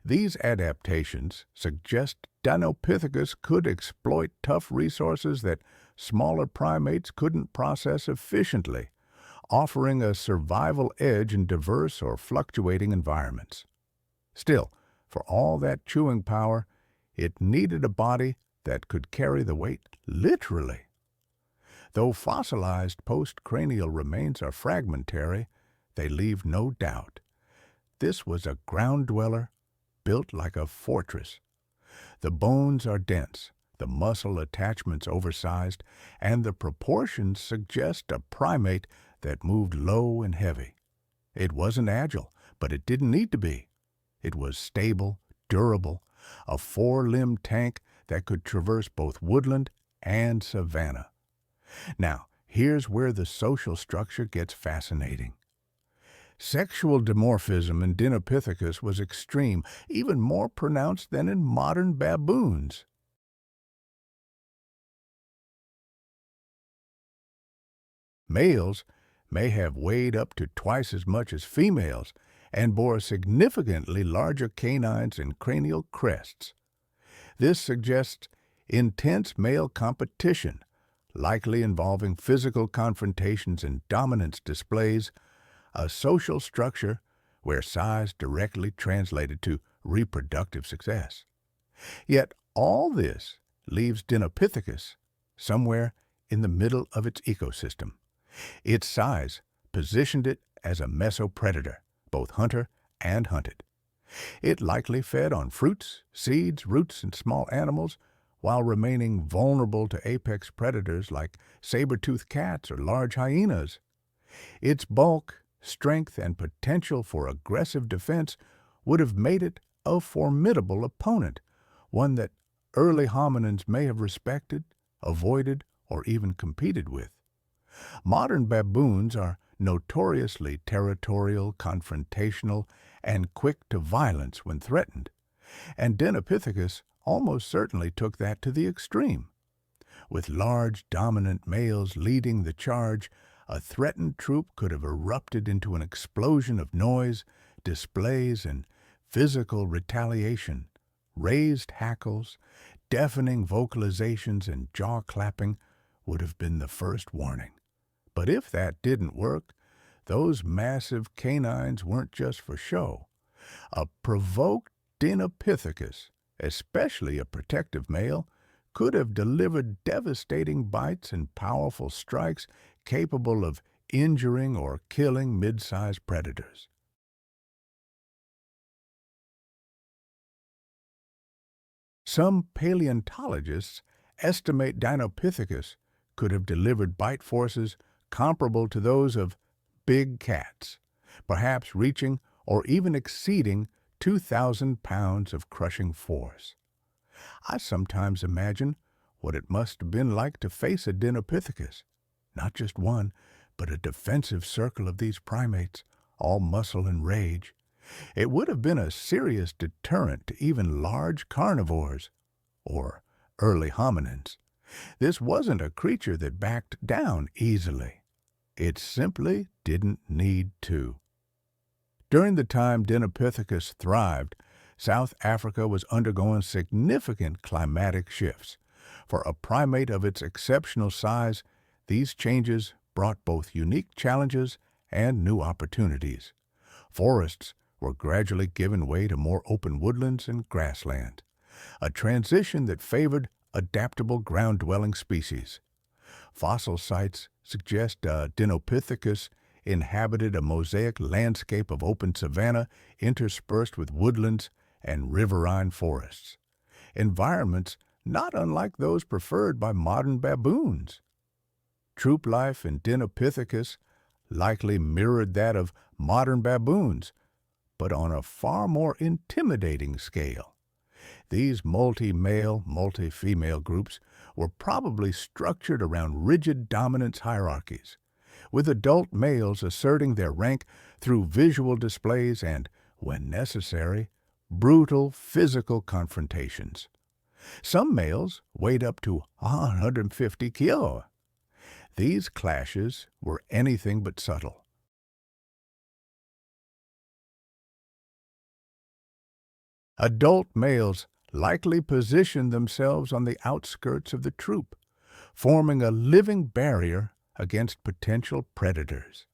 These adaptations suggest Dinopithecus could exploit tough resources that smaller primates couldn't process efficiently, offering a survival edge in diverse or fluctuating environments. Still, for all that chewing power, it needed a body that could carry the weight literally. Though fossilized postcranial remains are fragmentary, they leave no doubt. This was a ground dweller built like a fortress. The bones are dense, the muscle attachments oversized, and the proportions suggest a primate that moved low and heavy. It wasn't agile, but it didn't need to be. It was stable, durable, a four-limbed tank that could traverse both woodland and savanna. Now, here's where the social structure gets fascinating. Sexual dimorphism in Dinopithecus was extreme, even more pronounced than in modern baboons. Males may have weighed up to twice as much as females and bore significantly larger canines and cranial crests. This suggests intense male competition, likely involving physical confrontations and dominance displays, a social structure where size directly translated to reproductive success. Yet all this leaves Dinopithecus somewhere in the middle of its ecosystem. Its size positioned it as a mesopredator, both hunter and hunted. It likely fed on fruits, seeds, roots, and small animals, while remaining vulnerable to apex predators like saber-toothed cats or large hyenas. Its bulk, strength, and potential for aggressive defense would have made it a formidable opponent, one that early hominins may have respected, avoided, or even competed with. Modern baboons are notoriously territorial, confrontational, and quick to violence when threatened, and Dinopithecus almost certainly took that to the extreme. With large, dominant males leading the charge, a threatened troop could have erupted into an explosion of noise, displays, and physical retaliation. Raised hackles, deafening vocalizations, and jaw-clapping would have been the first warning. But if that didn't work, those massive canines weren't just for show. A provoked Dinopithecus, especially a protective male, could have delivered devastating bites and powerful strikes capable of injuring or killing mid-sized predators. Some paleontologists estimate Dinopithecus could have delivered bite forces comparable to those of big cats, perhaps reaching or even exceeding 2,000 pounds of crushing force. I sometimes imagine what it must have been like to face a Dinopithecus, not just one, but a defensive circle of these primates, all muscle and rage. It would have been a serious deterrent to even large carnivores, or early hominins. This wasn't a creature that backed down easily. It simply didn't need to. During the time Dinopithecus thrived, South Africa was undergoing significant climatic shifts. For a primate of its exceptional size, these changes brought both unique challenges and new opportunities. Forests were gradually given way to more open woodlands and grassland, a transition that favored adaptable ground-dwelling species. Fossil sites suggest Dinopithecus inhabited a mosaic landscape of open savanna interspersed with woodlands and riverine forests, environments not unlike those preferred by modern baboons. Troop life in Dinopithecus likely mirrored that of modern baboons, but on a far more intimidating scale. These multi-male, multi-female groups were probably structured around rigid dominance hierarchies, with adult males asserting their rank through visual displays and, when necessary, brutal physical confrontations. Some males weighed up to 150 kilo. These clashes were anything but subtle. Adult males likely positioned themselves on the outskirts of the troop, forming a living barrier against potential predators.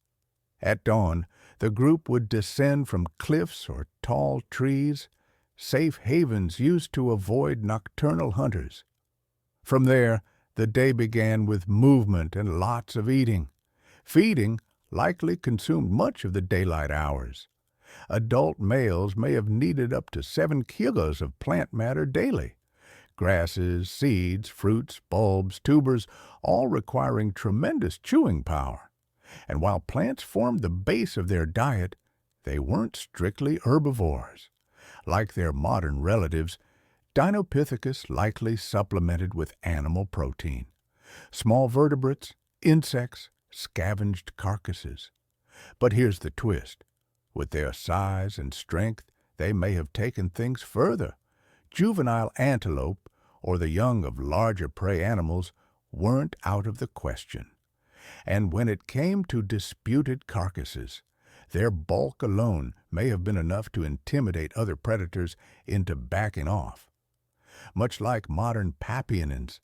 At dawn, the group would descend from cliffs or tall trees, safe havens used to avoid nocturnal hunters. From there, the day began with movement and lots of eating. Feeding likely consumed much of the daylight hours. Adult males may have needed up to 7 kilos of plant matter daily. Grasses, seeds, fruits, bulbs, tubers, all requiring tremendous chewing power. And while plants formed the base of their diet, they weren't strictly herbivores. Like their modern relatives, Dinopithecus likely supplemented with animal protein. Small vertebrates, insects, scavenged carcasses. But here's the twist. With their size and strength, they may have taken things further. Juvenile antelope, or the young of larger prey animals, weren't out of the question. And when it came to disputed carcasses, their bulk alone may have been enough to intimidate other predators into backing off. Much like modern papionins,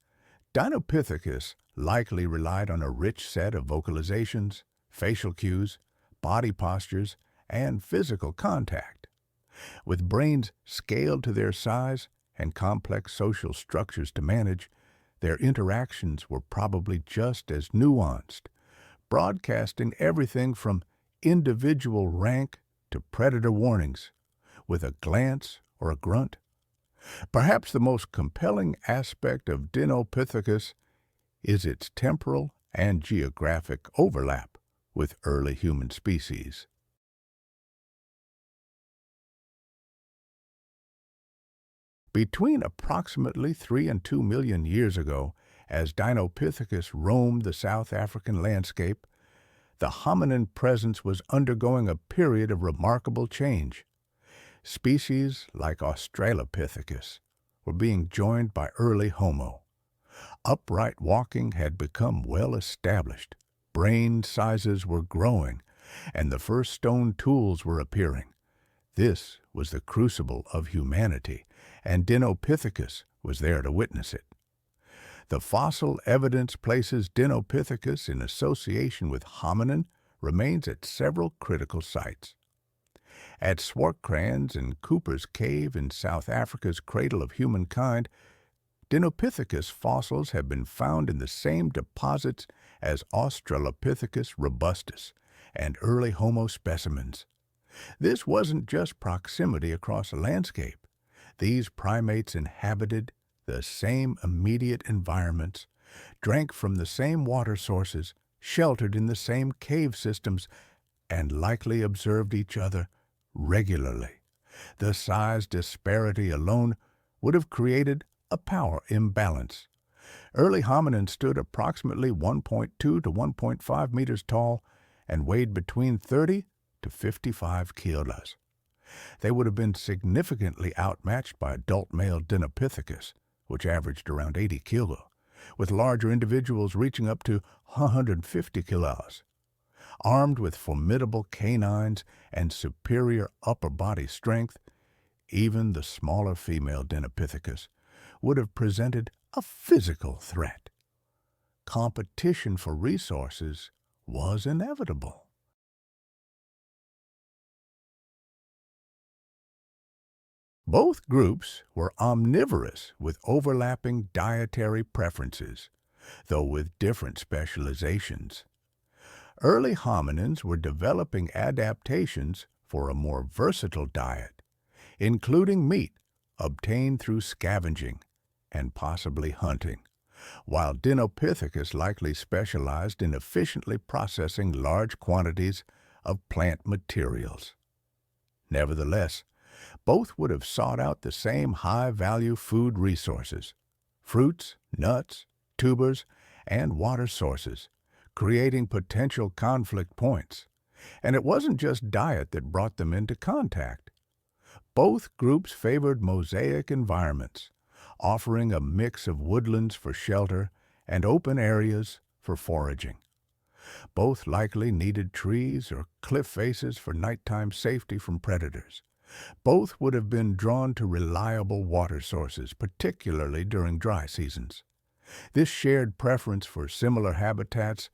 Dinopithecus likely relied on a rich set of vocalizations, facial cues, body postures, and physical contact. With brains scaled to their size and complex social structures to manage, their interactions were probably just as nuanced, broadcasting everything from individual rank to predator warnings with a glance or a grunt. Perhaps the most compelling aspect of Dinopithecus is its temporal and geographic overlap with early human species. Between approximately 3 and 2 million years ago, as Dinopithecus roamed the South African landscape, the hominin presence was undergoing a period of remarkable change. Species like Australopithecus were being joined by early Homo. Upright walking had become well established, brain sizes were growing, and the first stone tools were appearing. This was the crucible of humanity, and Dinopithecus was there to witness it. The fossil evidence places Dinopithecus in association with hominin remains at several critical sites. At Swartkrans and Cooper's Cave in South Africa's cradle of humankind, Dinopithecus fossils have been found in the same deposits as Australopithecus robustus and early Homo specimens. This wasn't just proximity across a landscape. These primates inhabited the same immediate environments, drank from the same water sources, sheltered in the same cave systems, and likely observed each other regularly. The size disparity alone would have created a power imbalance. Early hominins stood approximately 1.2 to 1.5 meters tall and weighed between 30 to 55 kilos. They would have been significantly outmatched by adult male Dinopithecus, which averaged around 80 kilos, with larger individuals reaching up to 150 kilos. Armed with formidable canines and superior upper body strength, even the smaller female Dinopithecus would have presented a physical threat. Competition for resources was inevitable. Both groups were omnivorous with overlapping dietary preferences, though with different specializations. Early hominins were developing adaptations for a more versatile diet, including meat obtained through scavenging and possibly hunting, while Dinopithecus likely specialized in efficiently processing large quantities of plant materials. Nevertheless, both would have sought out the same high-value food resources: fruits, nuts, tubers, and water sources, creating potential conflict points. And it wasn't just diet that brought them into contact. Both groups favored mosaic environments, offering a mix of woodlands for shelter and open areas for foraging. Both likely needed trees or cliff faces for nighttime safety from predators. Both would have been drawn to reliable water sources, particularly during dry seasons. This shared preference for similar habitats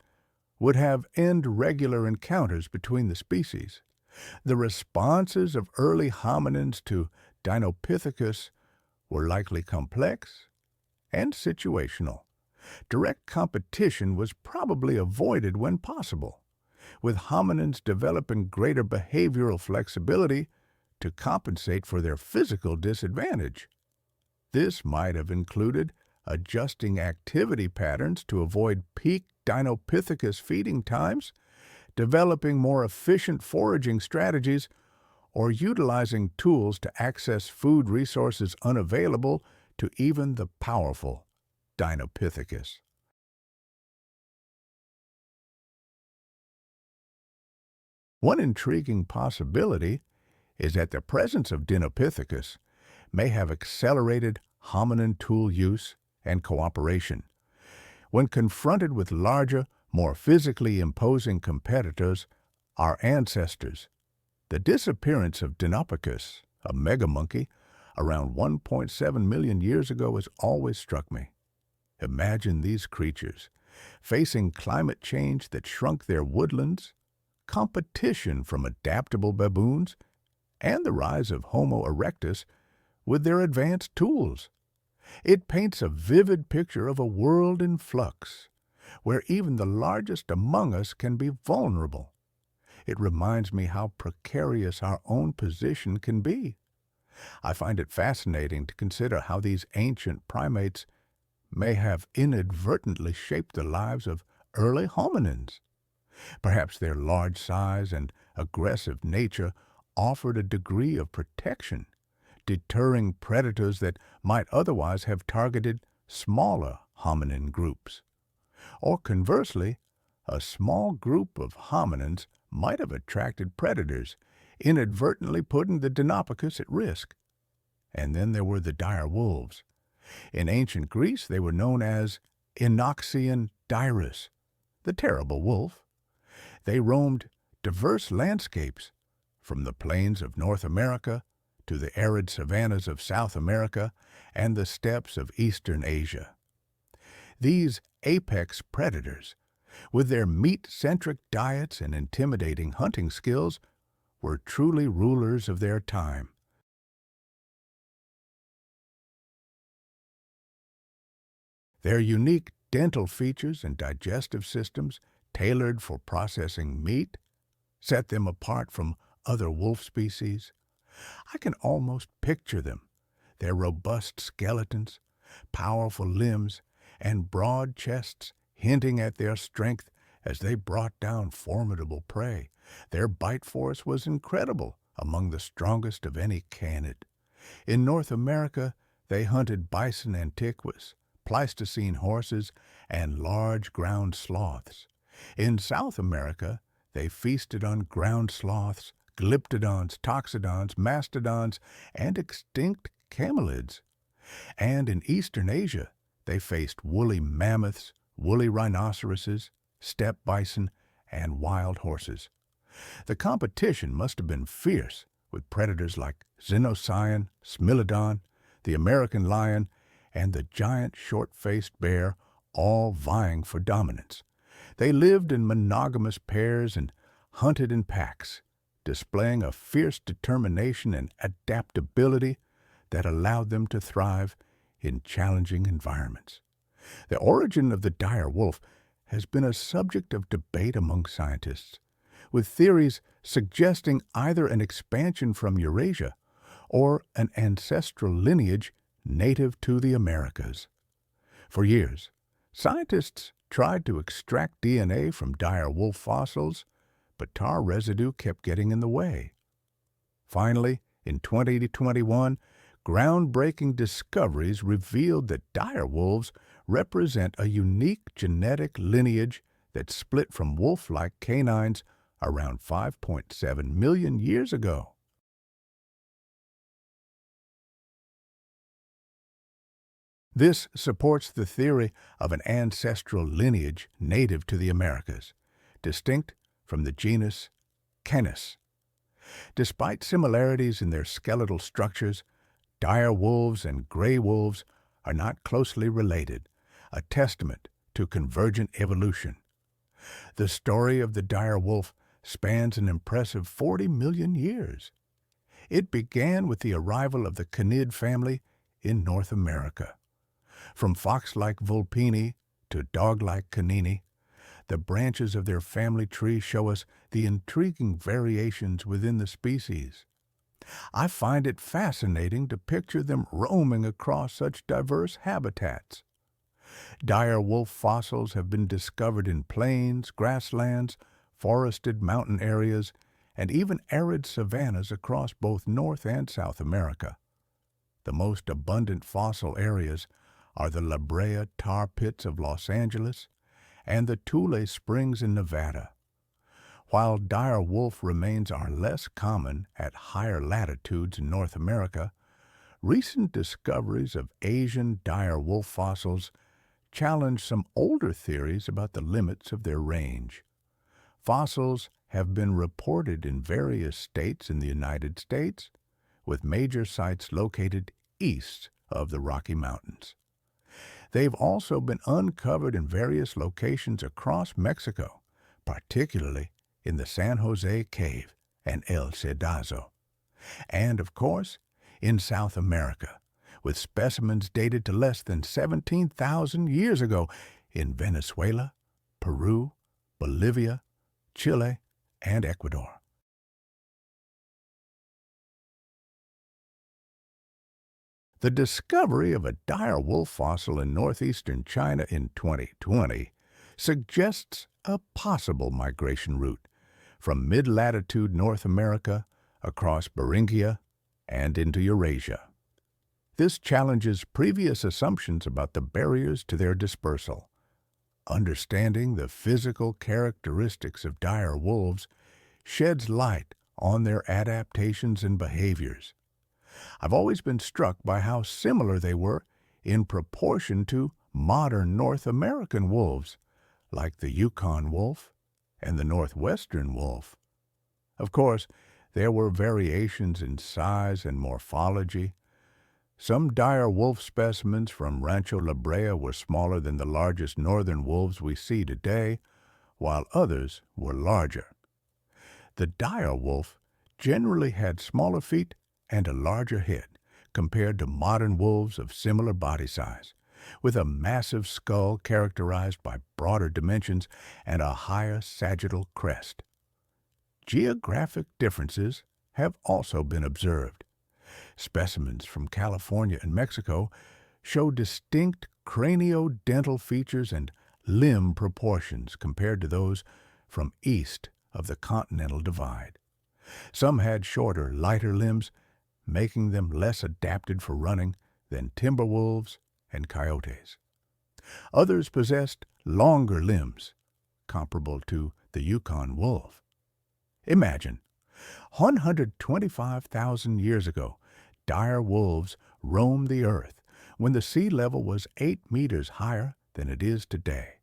would have end regular encounters between the species. The responses of early hominins to Dinopithecus were likely complex and situational. Direct competition was probably avoided when possible, with hominins developing greater behavioral flexibility to compensate for their physical disadvantage. This might have included adjusting activity patterns to avoid peak Dinopithecus feeding times, developing more efficient foraging strategies, or utilizing tools to access food resources unavailable to even the powerful Dinopithecus. One intriguing possibility is that the presence of Dinopithecus may have accelerated hominin tool use and cooperation. When confronted with larger, more physically imposing competitors, our ancestors, the disappearance of Dinopithecus, a megamonkey, around 1.7 million years ago has always struck me. Imagine these creatures facing climate change that shrunk their woodlands, competition from adaptable baboons, and the rise of Homo erectus with their advanced tools. It paints a vivid picture of a world in flux, where even the largest among us can be vulnerable. It reminds me how precarious our own position can be. I find it fascinating to consider how these ancient primates may have inadvertently shaped the lives of early hominins. Perhaps their large size and aggressive nature offered a degree of protection, deterring predators that might otherwise have targeted smaller hominin groups. Or conversely, a small group of hominins might have attracted predators, inadvertently putting the Dinopithecus at risk. And then there were the dire wolves. In ancient Greece, they were known as Enoxian dirus, the terrible wolf. They roamed diverse landscapes, from the plains of North America to the arid savannas of South America and the steppes of Eastern Asia. These apex predators, with their meat-centric diets and intimidating hunting skills, were truly rulers of their time. Their unique dental features and digestive systems, tailored for processing meat, set them apart from other wolf species. I can almost picture them, their robust skeletons, powerful limbs, and broad chests hinting at their strength as they brought down formidable prey. Their bite force was incredible, among the strongest of any canid. In North America, they hunted bison antiquus, Pleistocene horses, and large ground sloths. In South America, they feasted on ground sloths, glyptodons, toxodons, mastodons, and extinct camelids. And in Eastern Asia, they faced woolly mammoths, woolly rhinoceroses, steppe bison, and wild horses. The competition must have been fierce, with predators like Xenocyan, Smilodon, the American lion, and the giant short-faced bear all vying for dominance. They lived in monogamous pairs and hunted in packs, displaying a fierce determination and adaptability that allowed them to thrive in challenging environments. The origin of the dire wolf has been a subject of debate among scientists, with theories suggesting either an expansion from Eurasia or an ancestral lineage native to the Americas. For years, scientists tried to extract DNA from dire wolf fossils, but tar residue kept getting in the way. Finally, in 2021, groundbreaking discoveries revealed that dire wolves represent a unique genetic lineage that split from wolf-like canines around 5.7 million years ago. This supports the theory of an ancestral lineage native to the Americas, distinct from the genus Canis. Despite similarities in their skeletal structures, dire wolves and gray wolves are not closely related, a testament to convergent evolution. The story of the dire wolf spans an impressive 40 million years. It began with the arrival of the canid family in North America. From fox-like vulpini to dog-like canini, the branches of their family tree show us the intriguing variations within the species. I find it fascinating to picture them roaming across such diverse habitats. Dire wolf fossils have been discovered in plains, grasslands, forested mountain areas, and even arid savannas across both North and South America. The most abundant fossil areas are the La Brea tar pits of Los Angeles and the Tule Springs in Nevada. While dire wolf remains are less common at higher latitudes in North America, recent discoveries of Asian dire wolf fossils challenge some older theories about the limits of their range. Fossils have been reported in various states in the United States, with major sites located east of the Rocky Mountains. They've also been uncovered in various locations across Mexico, particularly in the San Jose Cave and El Cedazo. And, of course, in South America, with specimens dated to less than 17,000 years ago in Venezuela, Peru, Bolivia, Chile, and Ecuador. The discovery of a dire wolf fossil in northeastern China in 2020 suggests a possible migration route from mid-latitude North America across Beringia and into Eurasia. This challenges previous assumptions about the barriers to their dispersal. Understanding the physical characteristics of dire wolves sheds light on their adaptations and behaviors. I've always been struck by how similar they were in proportion to modern North American wolves, like the Yukon wolf and the northwestern wolf. Of course, there were variations in size and morphology. Some dire wolf specimens from Rancho La Brea were smaller than the largest northern wolves we see today, while others were larger. The dire wolf generally had smaller feet and a larger head compared to modern wolves of similar body size, with a massive skull characterized by broader dimensions and a higher sagittal crest. Geographic differences have also been observed. Specimens from California and Mexico show distinct craniodental features and limb proportions compared to those from east of the Continental Divide. Some had shorter, lighter limbs, making them less adapted for running than timber wolves and coyotes. Others possessed longer limbs, comparable to the Yukon wolf. Imagine, 125,000 years ago, dire wolves roamed the earth when the sea level was 8 meters higher than it is today,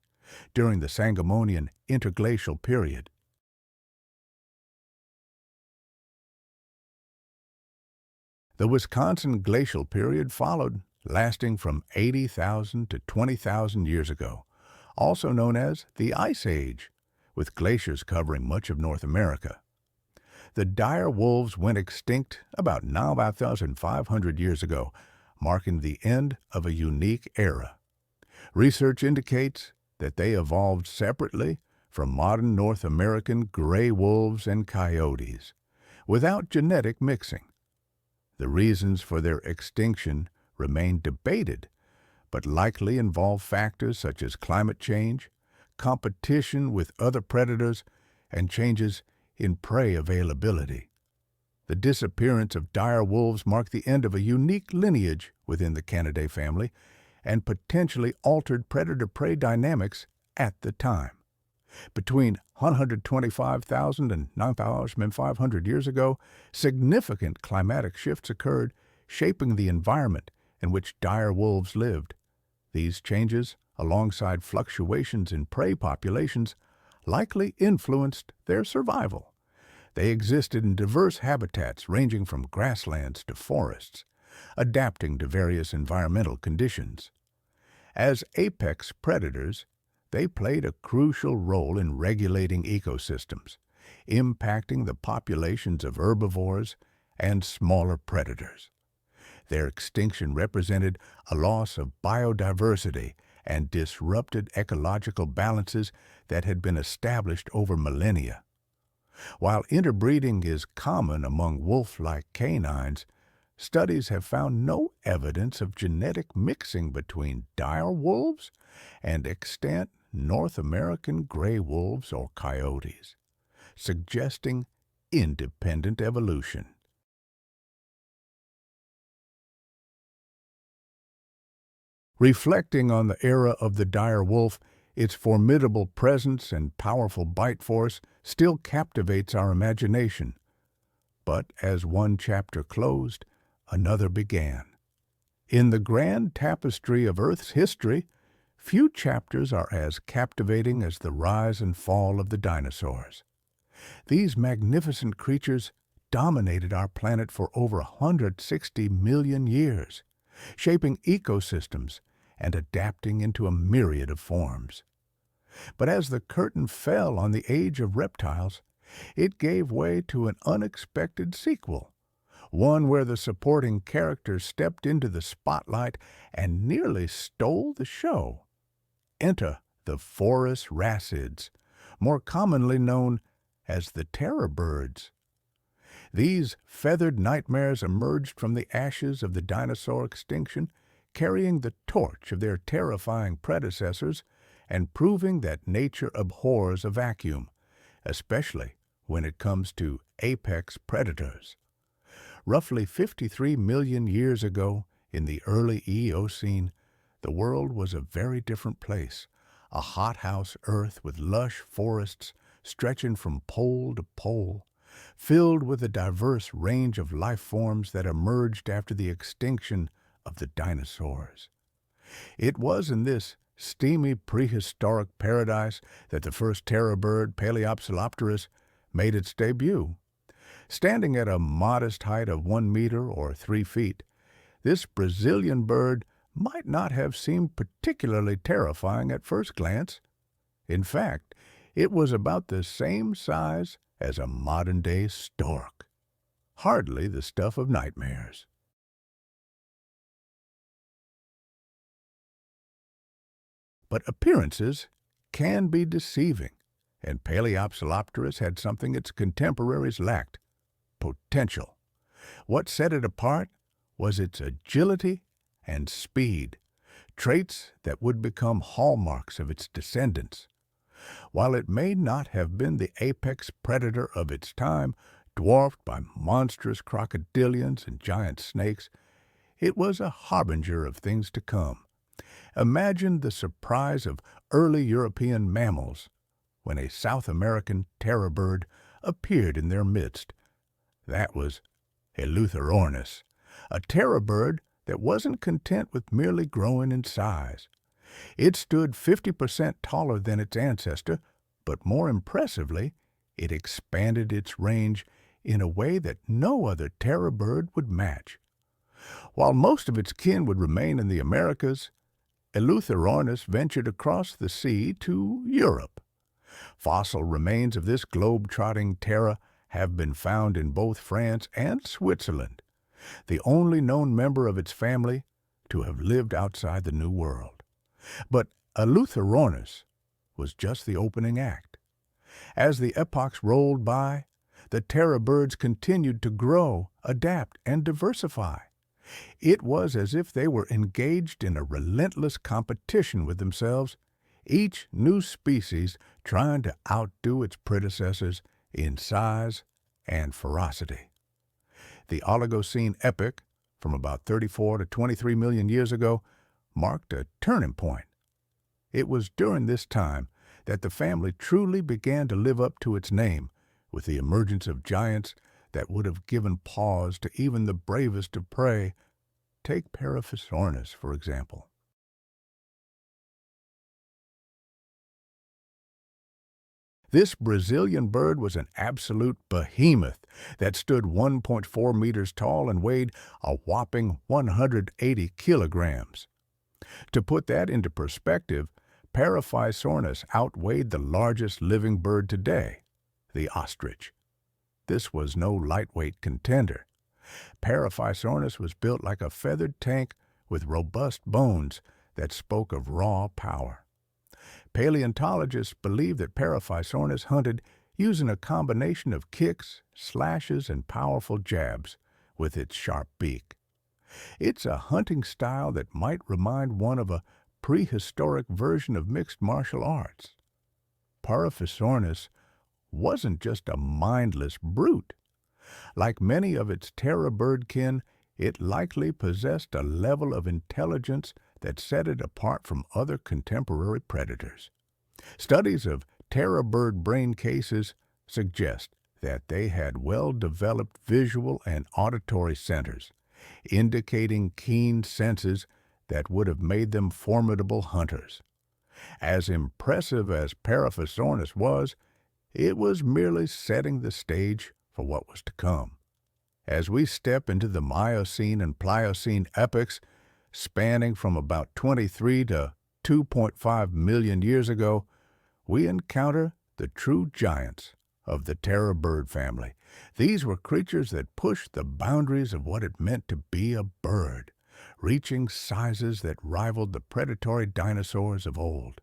during the Sangomanian interglacial period. The Wisconsin glacial period followed, lasting from 80,000 to 20,000 years ago, also known as the Ice Age, with glaciers covering much of North America. The dire wolves went extinct about 9,500 years ago, marking the end of a unique era. Research indicates that they evolved separately from modern North American gray wolves and coyotes, without genetic mixing. The reasons for their extinction remain debated, but likely involve factors such as climate change, competition with other predators, and changes in prey availability. The disappearance of dire wolves marked the end of a unique lineage within the Canidae family and potentially altered predator-prey dynamics at the time. Between 125,000 and 9,500 years ago, significant climatic shifts occurred, shaping the environment in which dire wolves lived. These changes, alongside fluctuations in prey populations, likely influenced their survival. They existed in diverse habitats ranging from grasslands to forests, adapting to various environmental conditions. As apex predators, they played a crucial role in regulating ecosystems, impacting the populations of herbivores and smaller predators. Their extinction represented a loss of biodiversity and disrupted ecological balances that had been established over millennia. While interbreeding is common among wolf-like canines, studies have found no evidence of genetic mixing between dire wolves and extant North American gray wolves or coyotes, suggesting independent evolution. Reflecting on the era of the dire wolf, its formidable presence and powerful bite force still captivates our imagination. But as one chapter closed, another began. In the grand tapestry of Earth's history, few chapters are as captivating as the rise and fall of the dinosaurs. These magnificent creatures dominated our planet for over 160 million years, shaping ecosystems and adapting into a myriad of forms. But as the curtain fell on the age of reptiles, it gave way to an unexpected sequel, one where the supporting characters stepped into the spotlight and nearly stole the show. Enter the Forus racids, more commonly known as the terror birds. These feathered nightmares emerged from the ashes of the dinosaur extinction, carrying the torch of their terrifying predecessors and proving that nature abhors a vacuum, especially when it comes to apex predators. Roughly 53 million years ago, in the early Eocene, the world was a very different place, a hothouse Earth with lush forests stretching from pole to pole, filled with a diverse range of life forms that emerged after the extinction of the dinosaurs. It was in this steamy prehistoric paradise that the first terror bird, Paleopsilopterus, made its debut. Standing at a modest height of 1 meter or 3 feet, this Brazilian bird might not have seemed particularly terrifying at first glance. In fact, it was about the same size as a modern-day stork. Hardly the stuff of nightmares. But appearances can be deceiving, and Paleopsilopterus had something its contemporaries lacked: potential. What set it apart was its agility and speed, traits that would become hallmarks of its descendants. While it may not have been the apex predator of its time, dwarfed by monstrous crocodilians and giant snakes, it was a harbinger of things to come. Imagine the surprise of early European mammals when a South American terror bird appeared in their midst. That was Eleutherornis, a terror bird that wasn't content with merely growing in size. It stood 50% taller than its ancestor, but more impressively, it expanded its range in a way that no other terror bird would match. While most of its kin would remain in the Americas, Eleutherornis ventured across the sea to Europe. Fossil remains of this globe-trotting terror have been found in both France and Switzerland, the only known member of its family to have lived outside the New World. But Eleutherornis was just the opening act. As the epochs rolled by, the terror birds continued to grow, adapt, and diversify. It was as if they were engaged in a relentless competition with themselves, each new species trying to outdo its predecessors in size and ferocity. The Oligocene epoch, from about 34 to 23 million years ago, marked a turning point. It was during this time that the family truly began to live up to its name, with the emergence of giants that would have given pause to even the bravest of prey. Take Paraphornis, for example. This Brazilian bird was an absolute behemoth that stood 1.4 meters tall and weighed a whopping 180 kilograms. To put that into perspective, Paraphornis outweighed the largest living bird today, the ostrich. This was no lightweight contender. Paraphornis was built like a feathered tank with robust bones that spoke of raw power. Paleontologists believe that Paraphornis hunted using a combination of kicks, slashes, and powerful jabs with its sharp beak. It's a hunting style that might remind one of a prehistoric version of mixed martial arts. Paraphornis wasn't just a mindless brute. Like many of its terror bird kin, it likely possessed a level of intelligence that set it apart from other contemporary predators. Studies of terror bird brain cases suggest that they had well-developed visual and auditory centers, indicating keen senses that would have made them formidable hunters. As impressive as Paraphornis was, it was merely setting the stage for what was to come. As we step into the Miocene and Pliocene epochs, spanning from about 23 to 2.5 million years ago, we encounter the true giants of the terror bird family. These were creatures that pushed the boundaries of what it meant to be a bird, reaching sizes that rivaled the predatory dinosaurs of old.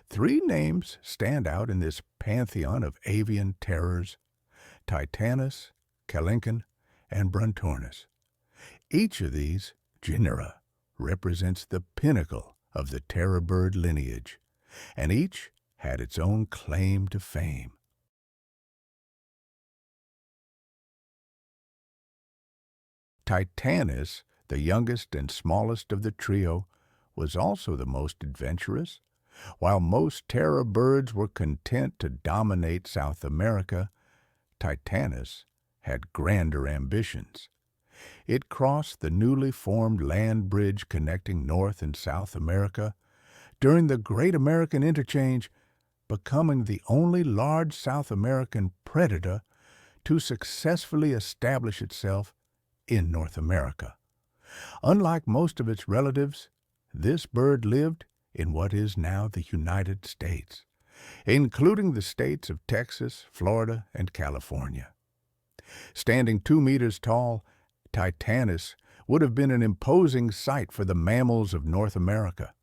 Three names stand out in this pantheon of avian terrors: Titanus, Kelenken, and Brontornis. Each of these genera represents the pinnacle of the terror bird lineage, and each had its own claim to fame. Titanus, the youngest and smallest of the trio, was also the most adventurous. While most terror birds were content to dominate South America, Titanus had grander ambitions. It crossed the newly formed land bridge connecting North and South America during the Great American Interchange, becoming the only large South American predator to successfully establish itself in North America. Unlike most of its relatives, this bird lived in what is now the United States, including the states of Texas, Florida, and California. Standing 2 meters tall, Titanus would have been an imposing sight for the mammals of North America.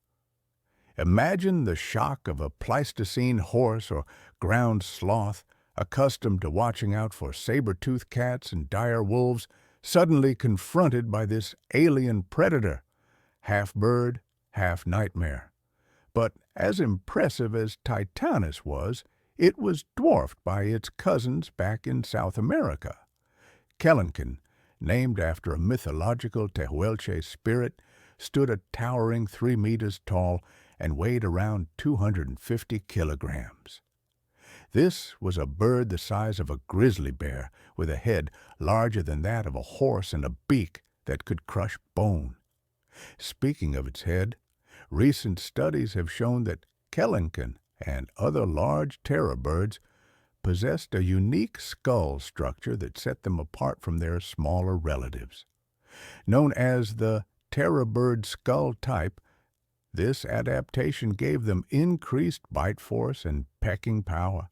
Imagine the shock of a Pleistocene horse or ground sloth, accustomed to watching out for saber-toothed cats and dire wolves, suddenly confronted by this alien predator, half bird, half nightmare. But as impressive as Titanus was, it was dwarfed by its cousins back in South America. Kelenken, named after a mythological Tehuelche spirit, stood a towering 3 meters tall and weighed around 250 kilograms. This was a bird the size of a grizzly bear, with a head larger than that of a horse and a beak that could crush bone. Speaking of its head, recent studies have shown that Kelenken and other large terror birds possessed a unique skull structure that set them apart from their smaller relatives. Known as the terror bird skull type, this adaptation gave them increased bite force and pecking power.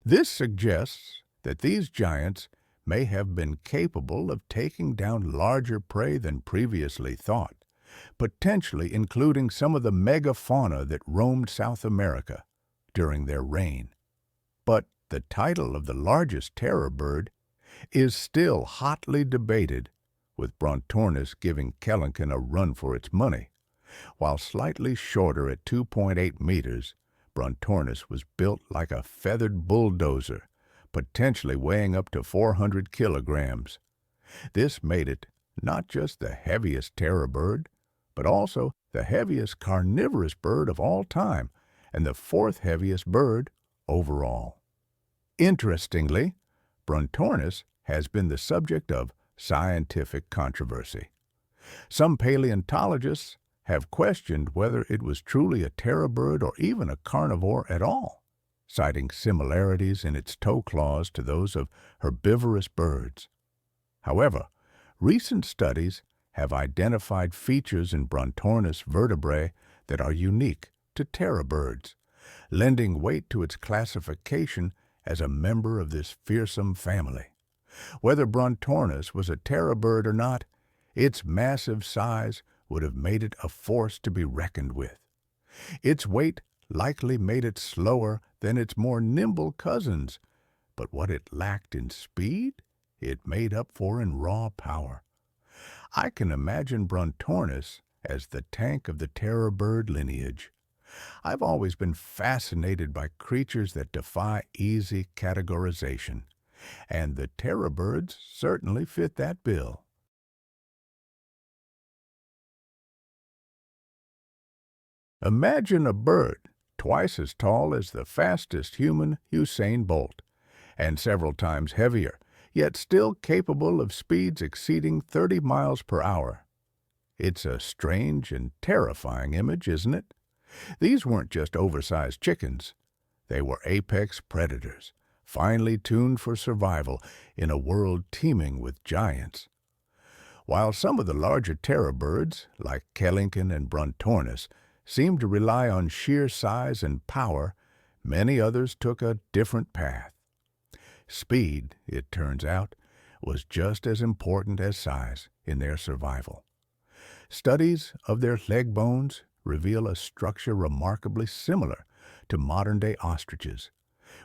This suggests that these giants may have been capable of taking down larger prey than previously thought, potentially including some of the megafauna that roamed South America during their reign. But the title of the largest terror bird is still hotly debated, with Brontornis giving Kelenken a run for its money. While slightly shorter at 2.8 meters, Brontornis was built like a feathered bulldozer, potentially weighing up to 400 kilograms. This made it not just the heaviest terror bird, but also the heaviest carnivorous bird of all time and the 4th heaviest bird overall. Interestingly, Brontornis has been the subject of scientific controversy. Some paleontologists have questioned whether it was truly a terror bird or even a carnivore at all, citing similarities in its toe claws to those of herbivorous birds. However, recent studies have identified features in Brontornis vertebrae that are unique to terror birds, lending weight to its classification as a member of this fearsome family. Whether Brontornis was a terror bird or not, its massive size would have made it a force to be reckoned with. Its weight likely made it slower than its more nimble cousins, but what it lacked in speed, it made up for in raw power. I can imagine Brontornis as the tank of the terror bird lineage. I've always been fascinated by creatures that defy easy categorization, and the terror birds certainly fit that bill. Imagine a bird twice as tall as the fastest human, Usain Bolt, and several times heavier, yet still capable of speeds exceeding 30 miles per hour. It's a strange and terrifying image, isn't it? These weren't just oversized chickens. They were apex predators, finely tuned for survival in a world teeming with giants. While some of the larger terror birds, like Kelenken and Brontornis, seemed to rely on sheer size and power, many others took a different path. Speed, it turns out, was just as important as size in their survival. Studies of their leg bones reveal a structure remarkably similar to modern-day ostriches,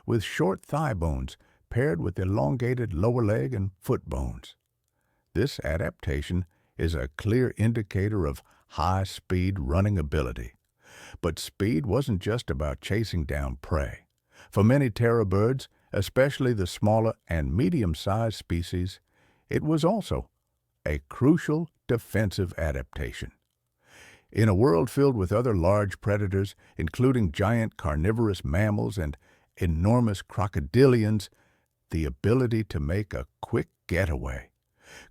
with short thigh bones paired with elongated lower leg and foot bones. This adaptation is a clear indicator of high-speed running ability. But speed wasn't just about chasing down prey. For many terror birds, especially the smaller and medium-sized species, it was also a crucial defensive adaptation. In a world filled with other large predators, including giant carnivorous mammals and enormous crocodilians, the ability to make a quick getaway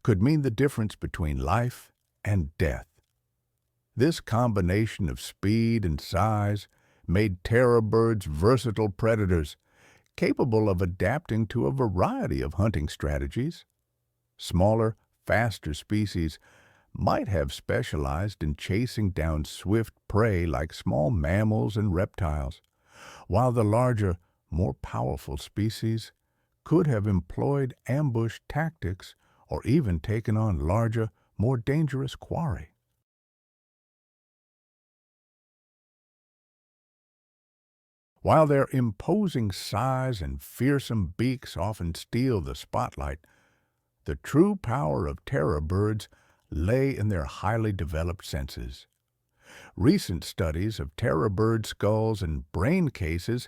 could mean the difference between life and death. This combination of speed and size made terror birds versatile predators, capable of adapting to a variety of hunting strategies. Smaller, faster species might have specialized in chasing down swift prey like small mammals and reptiles, while the larger, more powerful species could have employed ambush tactics or even taken on larger, more dangerous quarry. While their imposing size and fearsome beaks often steal the spotlight, the true power of terror birds lay in their highly developed senses. Recent studies of terror bird skulls and brain cases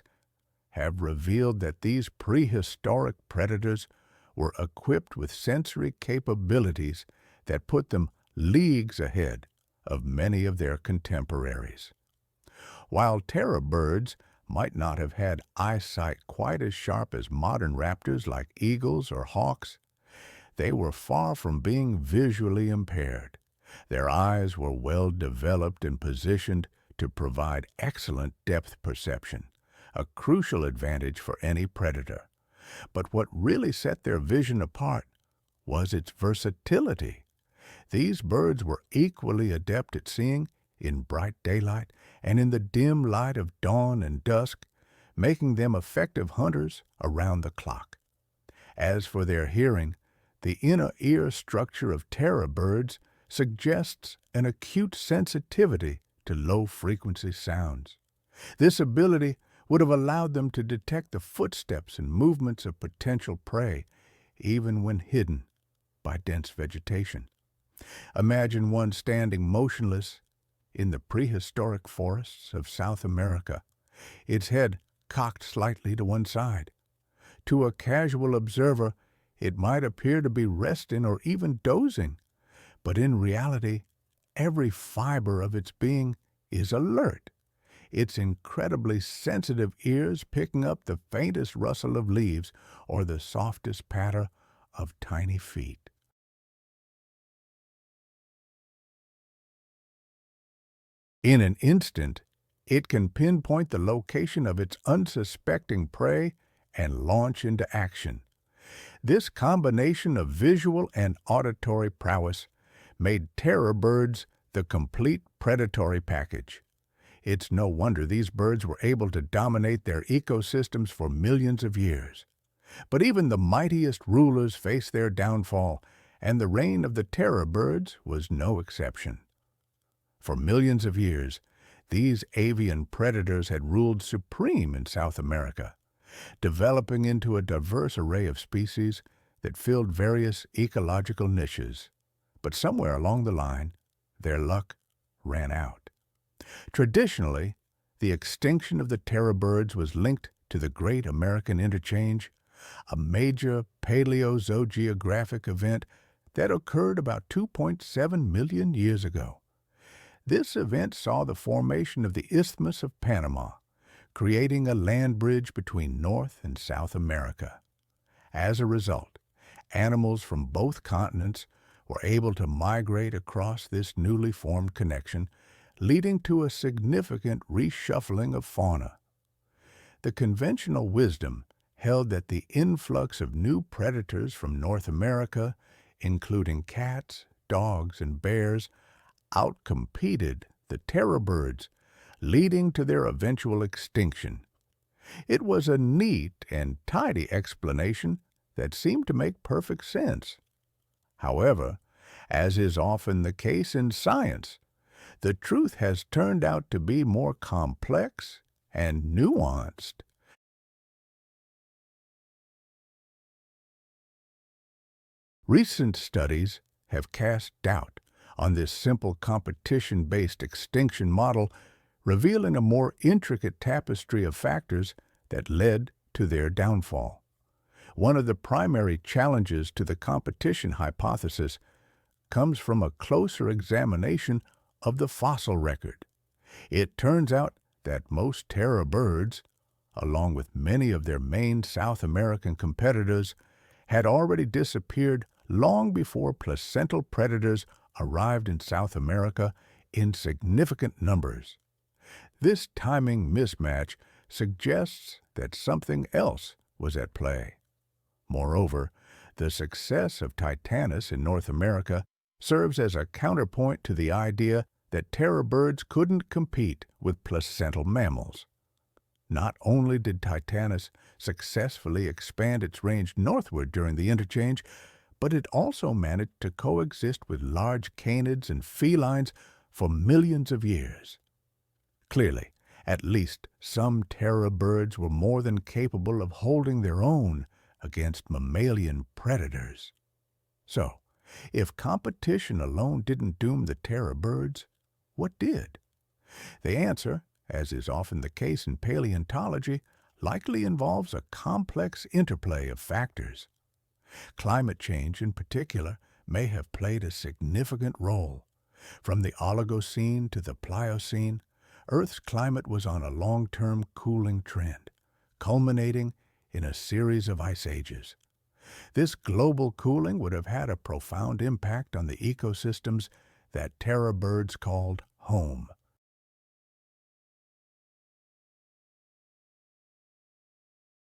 have revealed that these prehistoric predators were equipped with sensory capabilities that put them leagues ahead of many of their contemporaries. While terror birds might not have had eyesight quite as sharp as modern raptors like eagles or hawks, they were far from being visually impaired. Their eyes were well developed and positioned to provide excellent depth perception, a crucial advantage for any predator. But what really set their vision apart was its versatility. These birds were equally adept at seeing in bright daylight and in the dim light of dawn and dusk, making them effective hunters around the clock. As for their hearing, the inner ear structure of terror birds suggests an acute sensitivity to low-frequency sounds. This ability would have allowed them to detect the footsteps and movements of potential prey, even when hidden by dense vegetation. Imagine one standing motionless in the prehistoric forests of South America, its head cocked slightly to one side. To a casual observer, it might appear to be resting or even dozing, but in reality, every fiber of its being is alert, its incredibly sensitive ears picking up the faintest rustle of leaves or the softest patter of tiny feet. In an instant, it can pinpoint the location of its unsuspecting prey and launch into action. This combination of visual and auditory prowess made terror birds the complete predatory package. It's no wonder these birds were able to dominate their ecosystems for millions of years. But even the mightiest rulers faced their downfall, and the reign of the terror birds was no exception. For millions of years, these avian predators had ruled supreme in South America, developing into a diverse array of species that filled various ecological niches. But somewhere along the line, their luck ran out. Traditionally, the extinction of the terror birds was linked to the Great American Interchange, a major paleozoographic event that occurred about 2.7 million years ago. This event saw the formation of the Isthmus of Panama, creating a land bridge between North and South America. As a result, animals from both continents were able to migrate across this newly formed connection, leading to a significant reshuffling of fauna. The conventional wisdom held that the influx of new predators from North America, including cats, dogs, and bears, outcompeted the terror birds, leading to their eventual extinction. It was a neat and tidy explanation that seemed to make perfect sense. However, as is often the case in science, the truth has turned out to be more complex and nuanced. Recent studies have cast doubt on this simple competition-based extinction model, revealing a more intricate tapestry of factors that led to their downfall. One of the primary challenges to the competition hypothesis comes from a closer examination of the fossil record. It turns out that most terror birds, along with many of their main South American competitors, had already disappeared long before placental predators arrived in South America in significant numbers. This timing mismatch suggests that something else was at play. Moreover, the success of Titanus in North America serves as a counterpoint to the idea that terror birds couldn't compete with placental mammals. Not only did Titanus successfully expand its range northward during the interchange, but it also managed to coexist with large canids and felines for millions of years. Clearly, at least some terror birds were more than capable of holding their own against mammalian predators. So, if competition alone didn't doom the terror birds, what did? The answer, as is often the case in paleontology, likely involves a complex interplay of factors. Climate change, in particular, may have played a significant role. From the Oligocene to the Pliocene, Earth's climate was on a long-term cooling trend, culminating in a series of ice ages. This global cooling would have had a profound impact on the ecosystems that terror birds called home.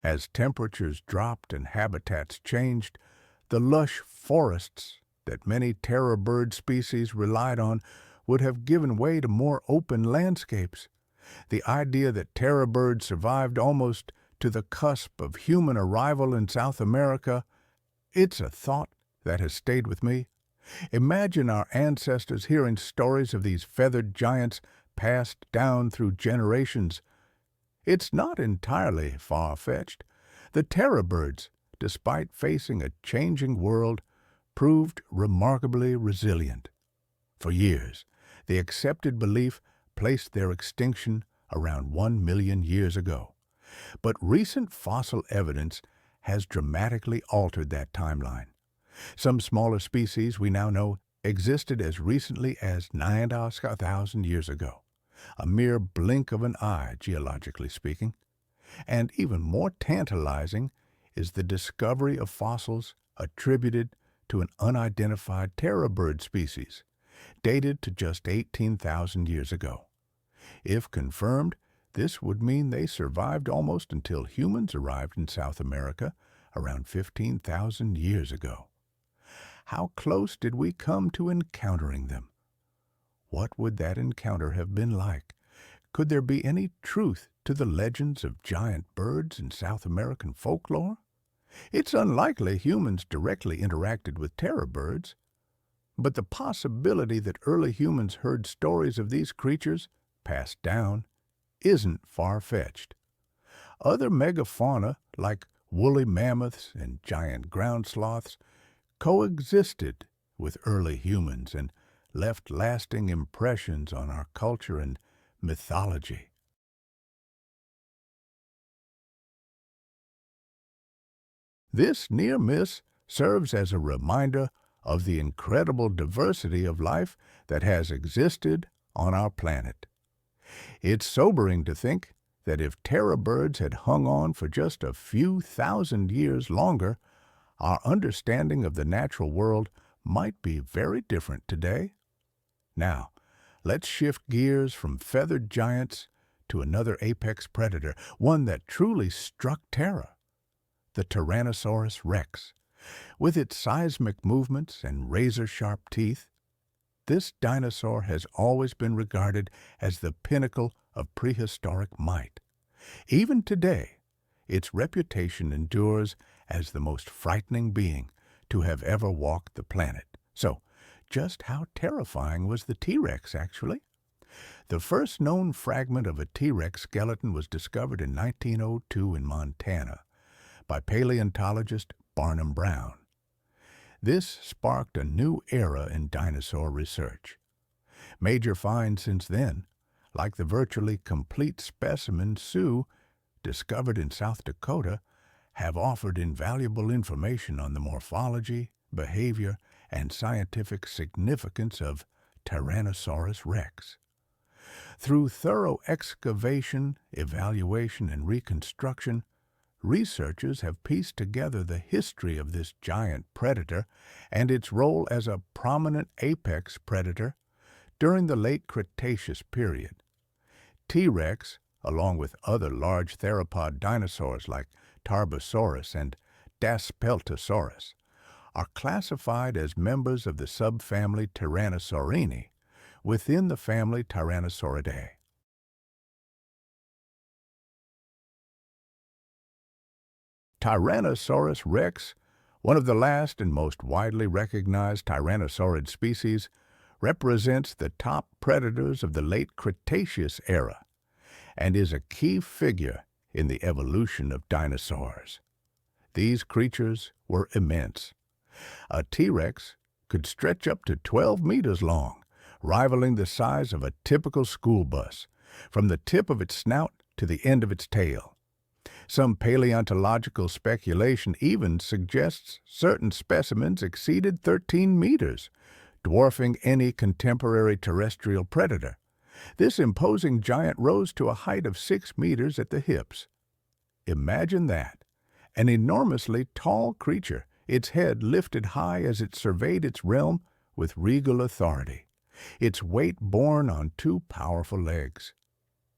As temperatures dropped and habitats changed, the lush forests that many terror bird species relied on would have given way to more open landscapes. The idea that terror birds survived almost to the cusp of human arrival in South America, it's a thought that has stayed with me. Imagine our ancestors hearing stories of these feathered giants passed down through generations. It's not entirely far-fetched. The terror birds, despite facing a changing world, proved remarkably resilient. For years, the accepted belief placed their extinction around 1 million years ago. But recent fossil evidence has dramatically altered that timeline. Some smaller species we now know existed as recently as 9,000 years ago, a mere blink of an eye, geologically speaking. And even more tantalizing is the discovery of fossils attributed to an unidentified terror bird species, dated to just 18,000 years ago. If confirmed, this would mean they survived almost until humans arrived in South America around 15,000 years ago. How close did we come to encountering them? What would that encounter have been like? Could there be any truth to the legends of giant birds in South American folklore? It's unlikely humans directly interacted with terror birds, but the possibility that early humans heard stories of these creatures passed down isn't far-fetched. Other megafauna, like woolly mammoths and giant ground sloths, coexisted with early humans and left lasting impressions on our culture and mythology. This near miss serves as a reminder of the incredible diversity of life that has existed on our planet. It's sobering to think that if terror birds had hung on for just a few thousand years longer, our understanding of the natural world might be very different today. Now, let's shift gears from feathered giants to another apex predator, one that truly struck terror: the Tyrannosaurus rex. With its seismic movements and razor-sharp teeth, this dinosaur has always been regarded as the pinnacle of prehistoric might. Even today, its reputation endures as the most frightening being to have ever walked the planet. So, just how terrifying was the T-Rex, actually? The first known fragment of a T-Rex skeleton was discovered in 1902 in Montana by paleontologist Barnum Brown. This sparked a new era in dinosaur research. Major finds since then, like the virtually complete specimen Sioux discovered in South Dakota, have offered invaluable information on the morphology, behavior, and scientific significance of Tyrannosaurus rex. Through thorough excavation, evaluation, and reconstruction, researchers have pieced together the history of this giant predator and its role as a prominent apex predator during the late Cretaceous period. T-Rex, along with other large theropod dinosaurs like Tarbosaurus and Daspeltosaurus, are classified as members of the subfamily Tyrannosaurini within the family Tyrannosauridae. Tyrannosaurus rex, one of the last and most widely recognized tyrannosaurid species, represents the top predators of the late Cretaceous era and is a key figure in the evolution of dinosaurs. These creatures were immense. A T-Rex could stretch up to 12 meters long, rivaling the size of a typical school bus, from the tip of its snout to the end of its tail. Some paleontological speculation even suggests certain specimens exceeded 13 meters, dwarfing any contemporary terrestrial predator. This imposing giant rose to a height of 6 meters at the hips. Imagine that, an enormously tall creature, its head lifted high as it surveyed its realm with regal authority, its weight borne on two powerful legs.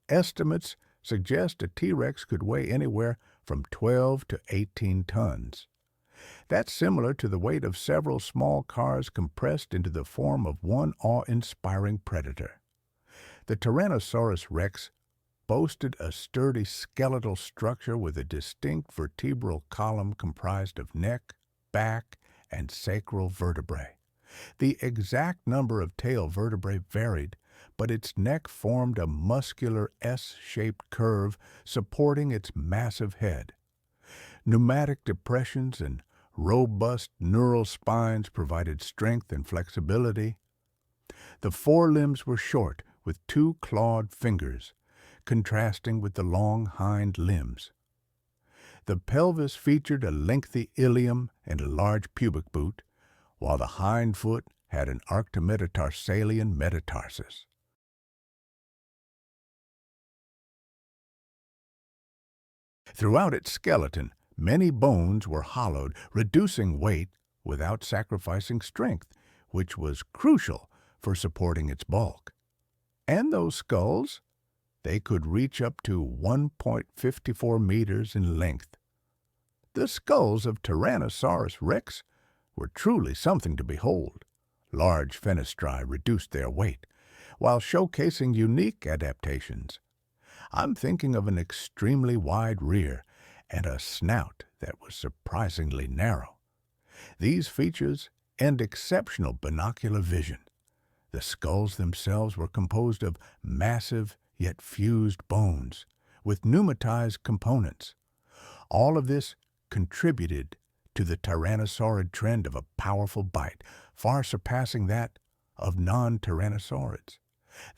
Estimates suggest a T-Rex could weigh anywhere from 12 to 18 tons. That's similar to the weight of several small cars compressed into the form of one awe-inspiring predator. The Tyrannosaurus rex boasted a sturdy skeletal structure with a distinct vertebral column comprised of neck, back, and sacral vertebrae. The exact number of tail vertebrae varied, but its neck formed a muscular S-shaped curve supporting its massive head. Pneumatic depressions and robust neural spines provided strength and flexibility. The forelimbs were short, with two clawed fingers, contrasting with the long hind limbs. The pelvis featured a lengthy ilium and a large pubic boot, while the hind foot had an arctometatarsalia metatarsus. Throughout its skeleton, many bones were hollowed, reducing weight without sacrificing strength, which was crucial for supporting its bulk. And those skulls, they could reach up to 1.54 meters in length. The skulls of Tyrannosaurus rex were truly something to behold. Large fenestrae reduced their weight, while showcasing unique adaptations. I'm thinking of an extremely wide rear and a snout that was surprisingly narrow. These features and exceptional binocular vision. The skulls themselves were composed of massive yet fused bones with pneumatized components. All of this contributed to the tyrannosaurid trend of a powerful bite, far surpassing that of non-tyrannosaurids.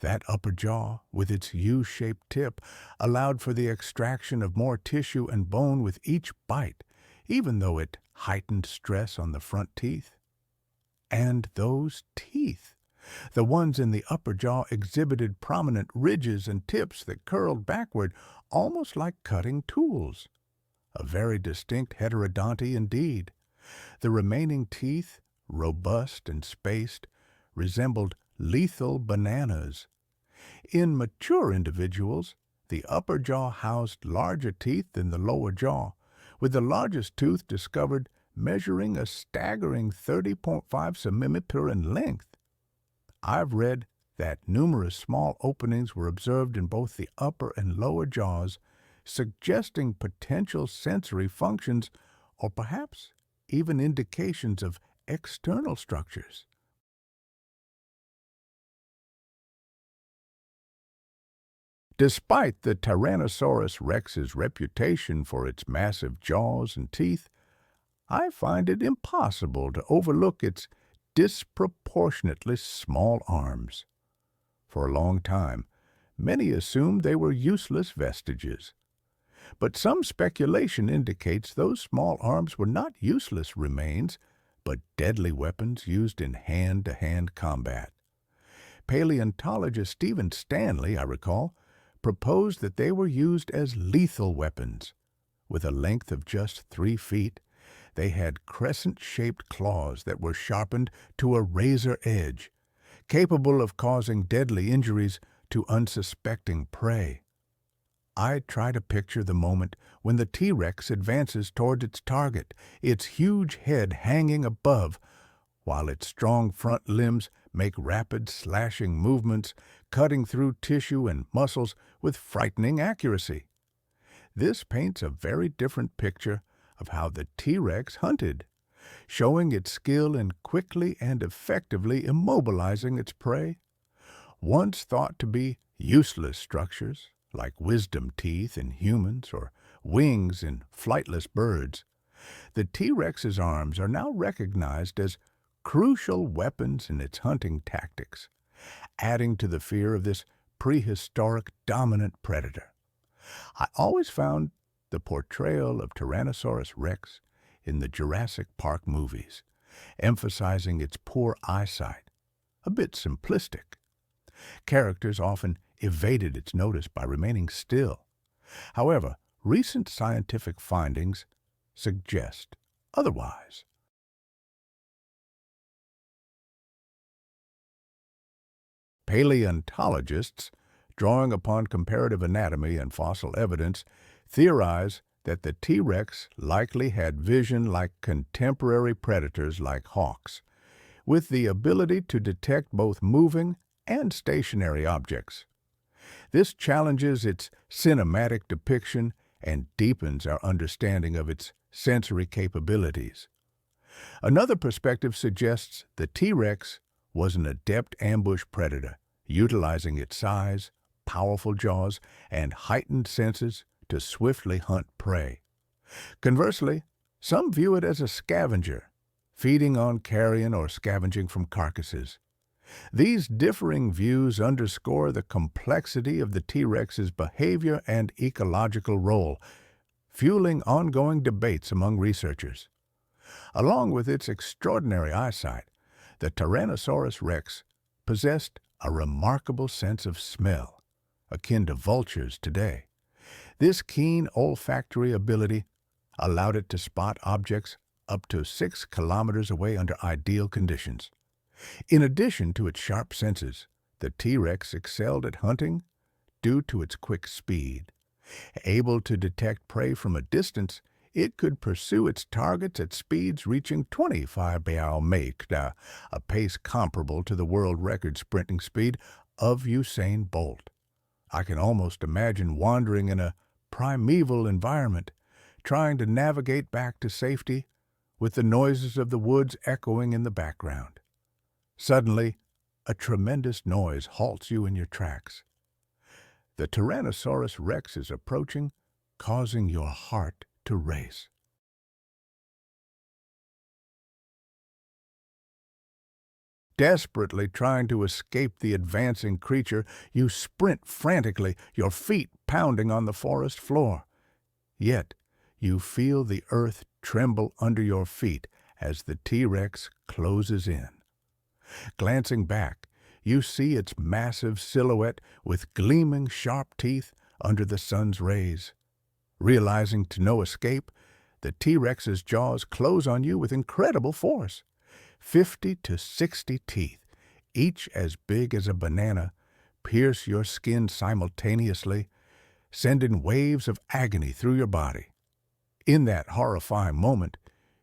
That upper jaw, with its U-shaped tip, allowed for the extraction of more tissue and bone with each bite, even though it heightened stress on the front teeth. And those teeth! The ones in the upper jaw exhibited prominent ridges and tips that curled backward, almost like cutting tools. A very distinct heterodonty indeed. The remaining teeth, robust and spaced, resembled lethal bananas. In mature individuals, the upper jaw housed larger teeth than the lower jaw, with the largest tooth discovered measuring a staggering 30.5 cm in length. I've read that numerous small openings were observed in both the upper and lower jaws, suggesting potential sensory functions or perhaps even indications of external structures. Despite the Tyrannosaurus rex's reputation for its massive jaws and teeth, I find it impossible to overlook its disproportionately small arms. For a long time, many assumed they were useless vestiges. But some speculation indicates those small arms were not useless remains, but deadly weapons used in hand-to-hand combat. Paleontologist Stephen Stanley, I recall, proposed that they were used as lethal weapons. With a length of just 3 feet, they had crescent-shaped claws that were sharpened to a razor edge, capable of causing deadly injuries to unsuspecting prey. I try to picture the moment when the T-Rex advances toward its target, its huge head hanging above, while its strong front limbs make rapid slashing movements, cutting through tissue and muscles with frightening accuracy. This paints a very different picture of how the T-Rex hunted, showing its skill in quickly and effectively immobilizing its prey. Once thought to be useless structures, like wisdom teeth in humans or wings in flightless birds, the T-Rex's arms are now recognized as crucial weapons in its hunting tactics, adding to the fear of this prehistoric dominant predator. I always found the portrayal of Tyrannosaurus rex in the Jurassic Park movies, emphasizing its poor eyesight, a bit simplistic. Characters often evaded its notice by remaining still. However, recent scientific findings suggest otherwise. Paleontologists, drawing upon comparative anatomy and fossil evidence, theorize that the T-Rex likely had vision like contemporary predators like hawks, with the ability to detect both moving and stationary objects. This challenges its cinematic depiction and deepens our understanding of its sensory capabilities. Another perspective suggests the T-Rex was an adept ambush predator, utilizing its size, powerful jaws, and heightened senses to swiftly hunt prey. Conversely, some view it as a scavenger, feeding on carrion or scavenging from carcasses. These differing views underscore the complexity of the T-Rex's behavior and ecological role, fueling ongoing debates among researchers. Along with its extraordinary eyesight, the Tyrannosaurus rex possessed a remarkable sense of smell, akin to vultures today. This keen olfactory ability allowed it to spot objects up to 6 kilometers away under ideal conditions. In addition to its sharp senses, the T-Rex excelled at hunting due to its quick speed. Able to detect prey from a distance, it could pursue its targets at speeds reaching 25 mph, a pace comparable to the world record sprinting speed of Usain Bolt. I can almost imagine wandering in a primeval environment, trying to navigate back to safety with the noises of the woods echoing in the background. Suddenly, a tremendous noise halts you in your tracks. The Tyrannosaurus rex is approaching, causing your heart to race. Desperately trying to escape the advancing creature, you sprint frantically, your feet pounding on the forest floor. Yet, you feel the earth tremble under your feet as the T-Rex closes in. Glancing back, you see its massive silhouette with gleaming sharp teeth under the sun's rays. Realizing to no escape, the T-Rex's jaws close on you with incredible force. 50 to 60 teeth, each as big as a banana, pierce your skin simultaneously, sending waves of agony through your body. In that horrifying moment,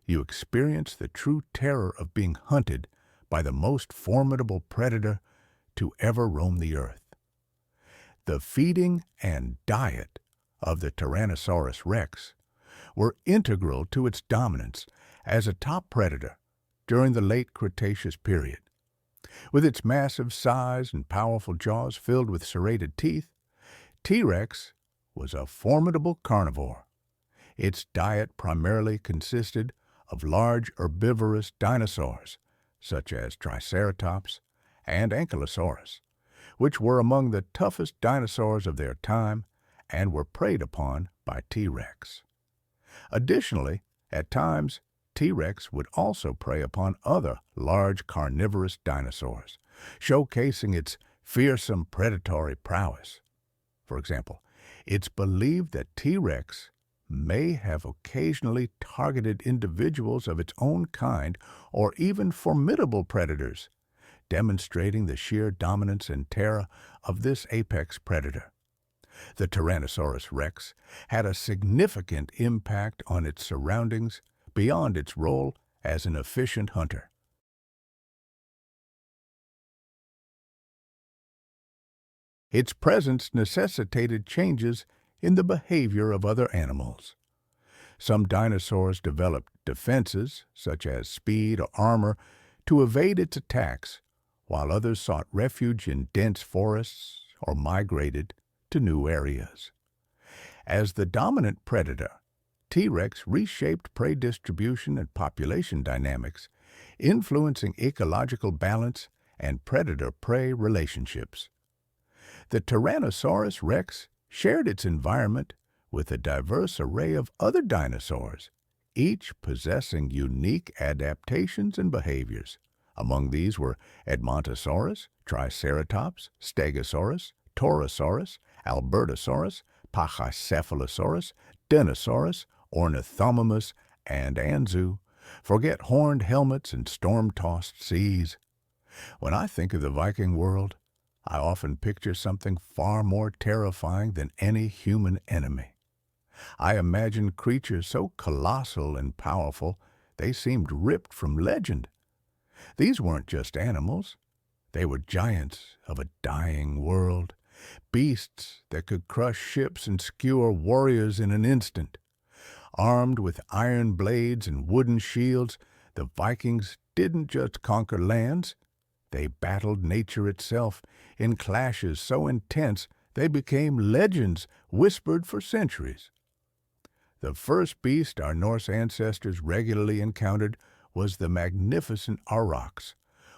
you experience the true terror of being hunted by the most formidable predator to ever roam the earth. The feeding and diet of the Tyrannosaurus rex were integral to its dominance as a top predator during the late Cretaceous period. With its massive size and powerful jaws filled with serrated teeth, T-Rex was a formidable carnivore. Its diet primarily consisted of large herbivorous dinosaurs, such as Triceratops and Ankylosaurus, which were among the toughest dinosaurs of their time and were preyed upon by T-Rex. Additionally, at times, T-Rex would also prey upon other large carnivorous dinosaurs, showcasing its fearsome predatory prowess. For example, it's believed that T-Rex may have occasionally targeted individuals of its own kind or even formidable predators, demonstrating the sheer dominance and terror of this apex predator. The Tyrannosaurus rex had a significant impact on its surroundings beyond its role as an efficient hunter. Its presence necessitated changes in the behavior of other animals. Some dinosaurs developed defenses, such as speed or armor, to evade its attacks, while others sought refuge in dense forests or migrated to new areas. As the dominant predator, T-Rex reshaped prey distribution and population dynamics, influencing ecological balance and predator-prey relationships. The Tyrannosaurus rex shared its environment with a diverse array of other dinosaurs, each possessing unique adaptations and behaviors. Among these were Edmontosaurus, Triceratops, Stegosaurus, Torosaurus, Albertosaurus, Pachycephalosaurus, Dinosaurus, Ornithomimus, and Anzu. Forget horned helmets and storm-tossed seas. When I think of the Viking world, I often picture something far more terrifying than any human enemy. I imagine creatures so colossal and powerful they seemed ripped from legend. These weren't just animals. They were giants of a dying world, beasts that could crush ships and skewer warriors in an instant. Armed with iron blades and wooden shields, the Vikings didn't just conquer lands. They battled nature itself in clashes so intense they became legends whispered for centuries. The first beast our Norse ancestors regularly encountered was the magnificent aurochs,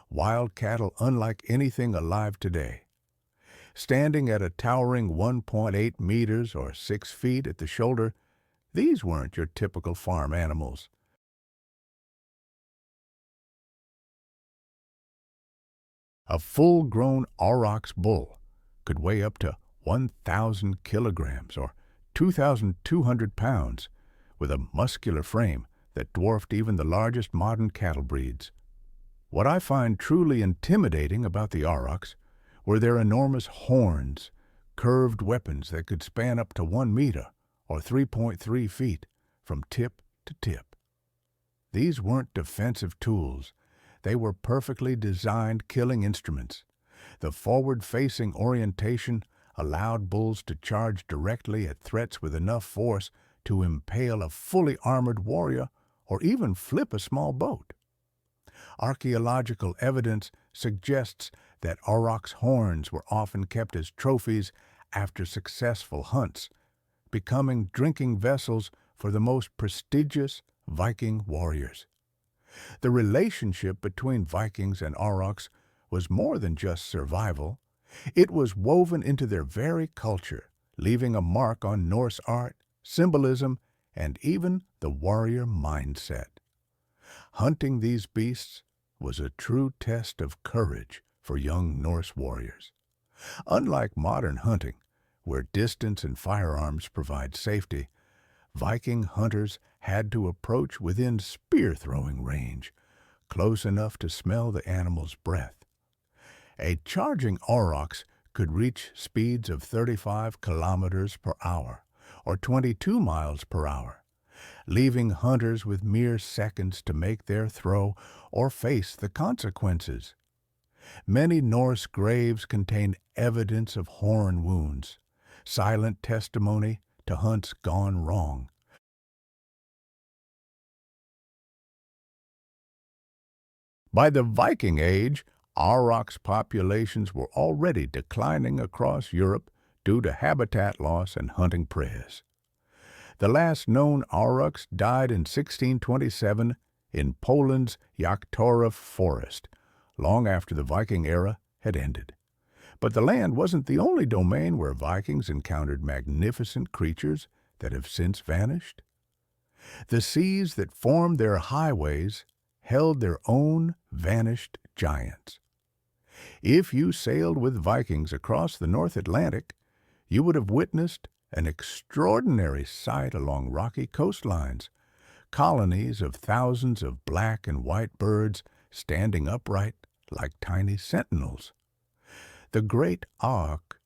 wild cattle unlike anything alive today. Standing at a towering 1.8 meters or 6 feet at the shoulder, these weren't your typical farm animals. A full-grown aurochs bull could weigh up to 1,000 kilograms or 2,200 pounds, with a muscular frame that dwarfed even the largest modern cattle breeds. What I find truly intimidating about the aurochs were their enormous horns, curved weapons that could span up to 1 meter or 3.3 feet from tip to tip. These weren't defensive tools. They were perfectly designed killing instruments. The forward-facing orientation allowed bulls to charge directly at threats with enough force to impale a fully armored warrior or even flip a small boat. Archaeological evidence suggests that aurochs' horns were often kept as trophies after successful hunts, becoming drinking vessels for the most prestigious Viking warriors. The relationship between Vikings and aurochs was more than just survival. It was woven into their very culture, leaving a mark on Norse art, symbolism, and even the warrior mindset. Hunting these beasts was a true test of courage for young Norse warriors. Unlike modern hunting, where distance and firearms provide safety, Viking hunters had to approach within spear-throwing range, close enough to smell the animal's breath. A charging aurochs could reach speeds of 35 kilometers per hour or 22 miles per hour, leaving hunters with mere seconds to make their throw or face the consequences. Many Norse graves contain evidence of horn wounds, silent testimony to hunts gone wrong. By the Viking Age, aurochs populations were already declining across Europe due to habitat loss and hunting preyers. The last known aurochs died in 1627 in Poland's Jaktorów forest, long after the Viking era had ended. But the land wasn't the only domain where Vikings encountered magnificent creatures that have since vanished. The seas that formed their highways held their own vanished giants. If you sailed with Vikings across the North Atlantic, you would have witnessed an extraordinary sight along rocky coastlines, colonies of thousands of black and white birds standing upright like tiny sentinels. The great auk,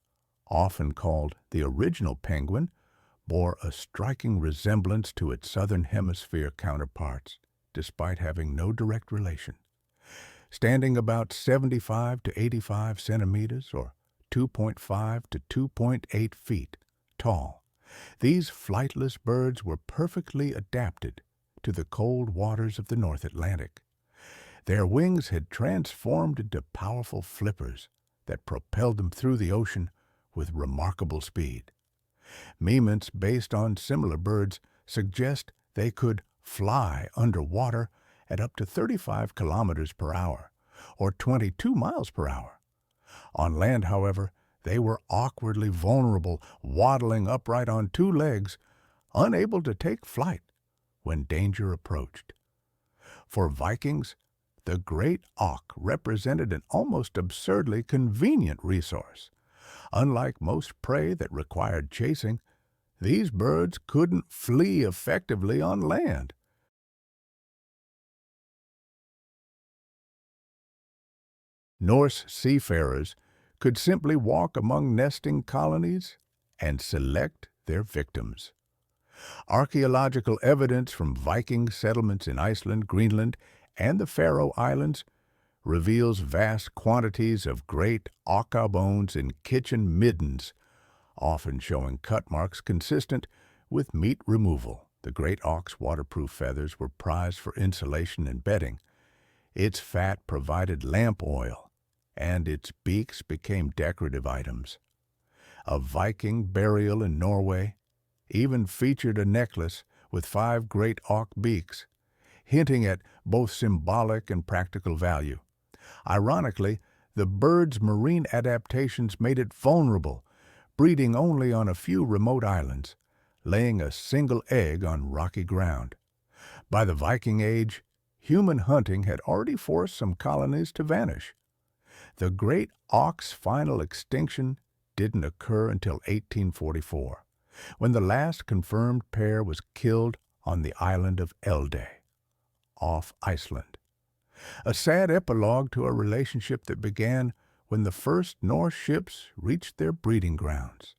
often called the original penguin, bore a striking resemblance to its southern hemisphere counterparts, despite having no direct relation. Standing about 75 to 85 centimeters, or 2.5 to 2.8 feet tall, these flightless birds were perfectly adapted to the cold waters of the North Atlantic. Their wings had transformed into powerful flippers that propelled them through the ocean with remarkable speed. Measurements based on similar birds suggest they could fly underwater at up to 35 kilometers per hour, or 22 miles per hour. On land, however, they were awkwardly vulnerable, waddling upright on two legs, unable to take flight when danger approached. For Vikings, the great auk represented an almost absurdly convenient resource. Unlike most prey that required chasing, these birds couldn't flee effectively on land. Norse seafarers could simply walk among nesting colonies and select their victims. Archaeological evidence from Viking settlements in Iceland, Greenland, and the Faroe Islands reveals vast quantities of great orca bones in kitchen middens, often showing cut marks consistent with meat removal. The great auk's waterproof feathers were prized for insulation and bedding. Its fat provided lamp oil, and its beaks became decorative items. A Viking burial in Norway even featured a necklace with 5 great auk beaks, hinting at both symbolic and practical value. Ironically, the bird's marine adaptations made it vulnerable, breeding only on a few remote islands, laying a single egg on rocky ground. By the Viking Age, human hunting had already forced some colonies to vanish. The great auk's final extinction didn't occur until 1844, when the last confirmed pair was killed on the island of Elde, off Iceland. A sad epilogue to a relationship that began when the first Norse ships reached their breeding grounds.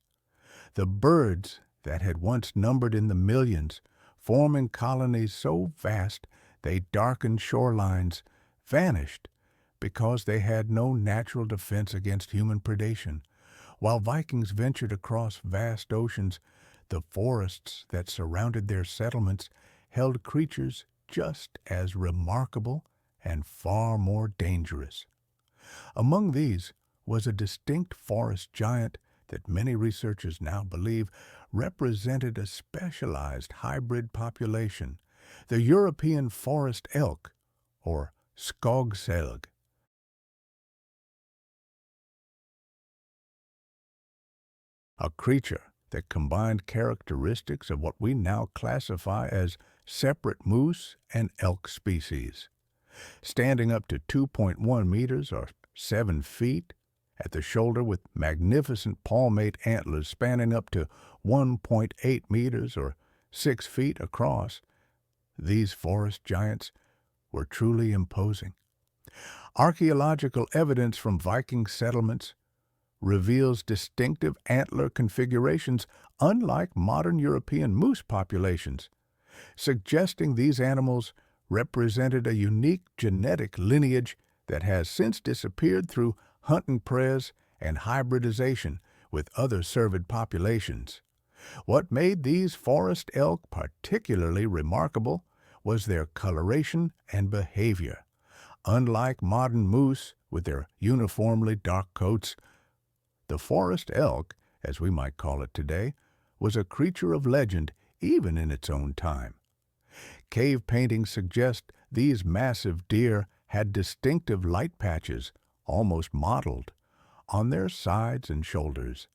The birds that had once numbered in the millions, forming colonies so vast they darkened shorelines, vanished because they had no natural defense against human predation. While Vikings ventured across vast oceans, the forests that surrounded their settlements held creatures just as remarkable and far more dangerous. Among these was a distinct forest giant that many researchers now believe represented a specialized hybrid population, the European forest elk, or skogselg. A creature that combined characteristics of what we now classify as separate moose and elk species. Standing up to 2.1 meters or 7 feet at the shoulder with magnificent palmate antlers spanning up to 1.8 meters or 6 feet across, these forest giants were truly imposing. Archaeological evidence from Viking settlements reveals distinctive antler configurations unlike modern European moose populations, suggesting these animals represented a unique genetic lineage that has since disappeared through hunting preyers and hybridization with other cervid populations. What made these forest elk particularly remarkable was their coloration and behavior. Unlike modern moose with their uniformly dark coats, the forest elk as we might call it today, was a creature of legend even in its own time. Cave paintings suggest these massive deer had distinctive light patches, almost mottled, on their sides and shoulders.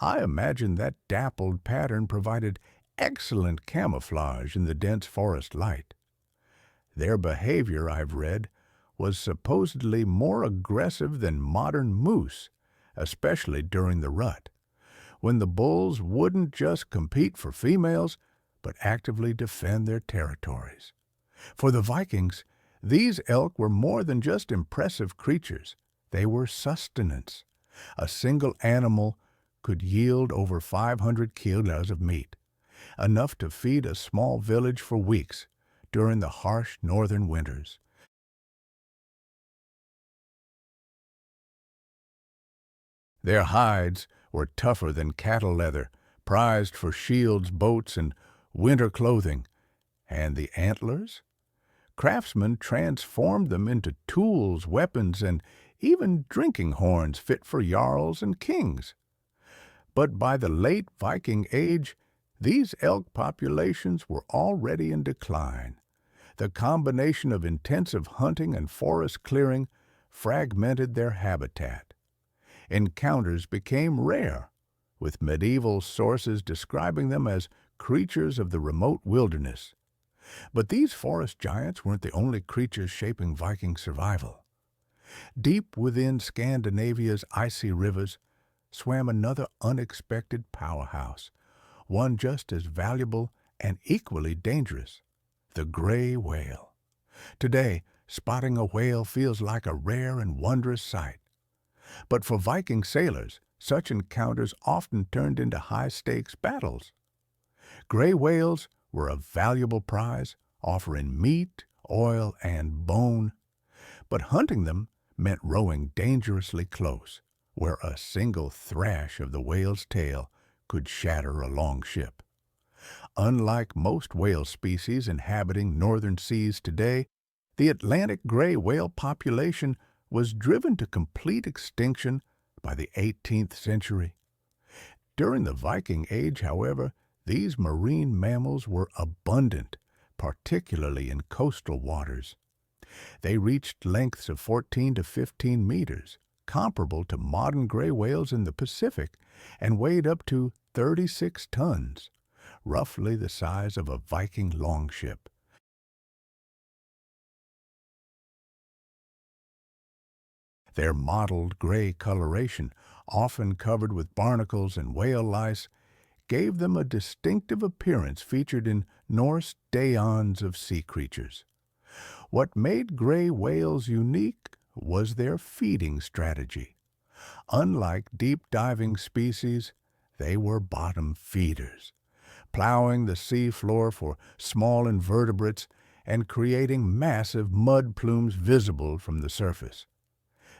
I imagine that dappled pattern provided excellent camouflage in the dense forest light. Their behavior, I've read, was supposedly more aggressive than modern moose, especially during the rut, when the bulls wouldn't just compete for females, but actively defend their territories. For the Vikings, these elk were more than just impressive creatures. They were sustenance. A single animal could yield over 500 kilos of meat, enough to feed a small village for weeks during the harsh northern winters. Their hides were tougher than cattle leather, prized for shields, boats, and winter clothing. And the antlers? Craftsmen transformed them into tools, weapons, and even drinking horns fit for jarls and kings. But by the late Viking Age, these elk populations were already in decline. The combination of intensive hunting and forest clearing fragmented their habitat. Encounters became rare, with medieval sources describing them as creatures of the remote wilderness. But these forest giants weren't the only creatures shaping Viking survival. Deep within Scandinavia's icy rivers swam another unexpected powerhouse, one just as valuable and equally dangerous, the gray whale. Today, spotting a whale feels like a rare and wondrous sight. But for Viking sailors, such encounters often turned into high-stakes battles. Gray whales were a valuable prize, offering meat, oil, and bone. But hunting them meant rowing dangerously close, where a single thrash of the whale's tail could shatter a long ship. Unlike most whale species inhabiting northern seas today, the Atlantic gray whale population was driven to complete extinction by the 18th century. During the Viking Age, however, these marine mammals were abundant, particularly in coastal waters. They reached lengths of 14 to 15 meters, comparable to modern gray whales in the Pacific, and weighed up to 36 tons, roughly the size of a Viking longship. Their mottled gray coloration, often covered with barnacles and whale lice, gave them a distinctive appearance featured in Norse daeons of sea creatures. What made gray whales unique was their feeding strategy. Unlike deep-diving species, they were bottom feeders, plowing the sea floor for small invertebrates and creating massive mud plumes visible from the surface.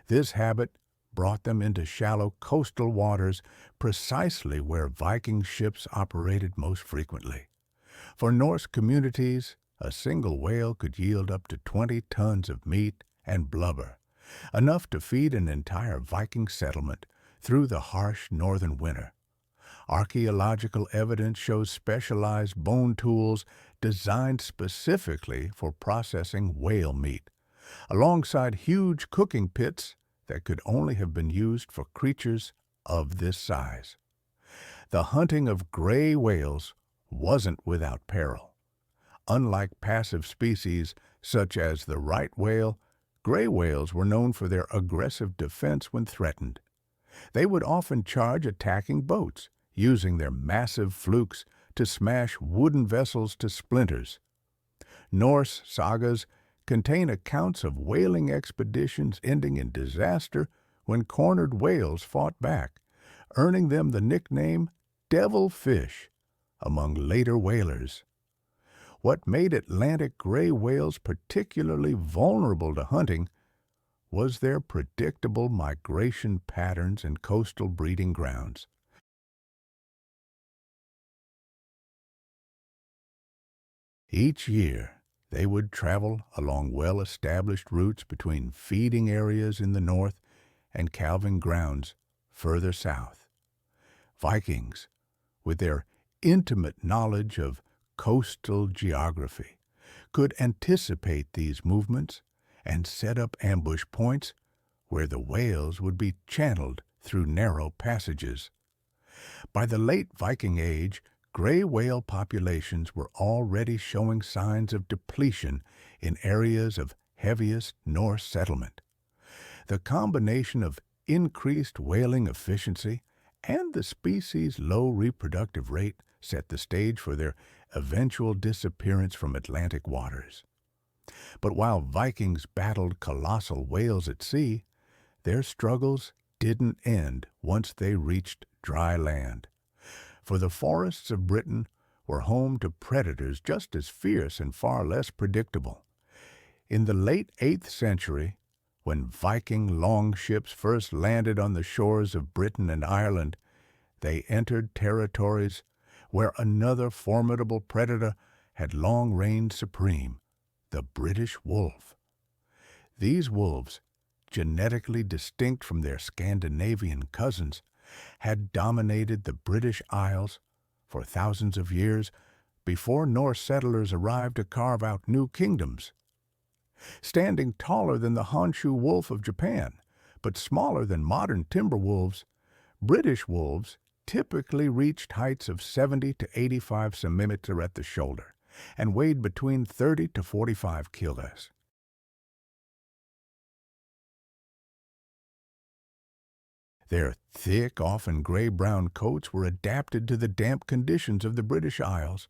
This habit brought them into shallow coastal waters, precisely where Viking ships operated most frequently. For Norse communities, a single whale could yield up to 20 tons of meat and blubber, enough to feed an entire Viking settlement through the harsh northern winter. Archaeological evidence shows specialized bone tools designed specifically for processing whale meat, alongside huge cooking pits that could only have been used for creatures of this size. The hunting of gray whales wasn't without peril. Unlike passive species such as the right whale, gray whales were known for their aggressive defense when threatened. They would often charge attacking boats, using their massive flukes to smash wooden vessels to splinters. Norse sagas contain accounts of whaling expeditions ending in disaster when cornered whales fought back, earning them the nickname devil fish among later whalers. What made Atlantic gray whales particularly vulnerable to hunting was their predictable migration patterns and coastal breeding grounds. Each year, they would travel along well-established routes between feeding areas in the north and calving grounds further south. Vikings, with their intimate knowledge of coastal geography, could anticipate these movements and set up ambush points where the whales would be channeled through narrow passages. By the late Viking Age, gray whale populations were already showing signs of depletion in areas of heaviest Norse settlement. The combination of increased whaling efficiency and the species' low reproductive rate set the stage for their eventual disappearance from Atlantic waters. But while Vikings battled colossal whales at sea, their struggles didn't end once they reached dry land. For the forests of Britain were home to predators just as fierce and far less predictable. In the late 8th century, when Viking longships first landed on the shores of Britain and Ireland, they entered territories where another formidable predator had long reigned supreme, the British wolf. These wolves, genetically distinct from their Scandinavian cousins, had dominated the British Isles for thousands of years before Norse settlers arrived to carve out new kingdoms. Standing taller than the Honshu wolf of Japan, but smaller than modern timber wolves, British wolves typically reached heights of 70 to 85 centimeters at the shoulder and weighed between 30 to 45 kilos. Their thick, often gray-brown coats were adapted to the damp conditions of the British Isles,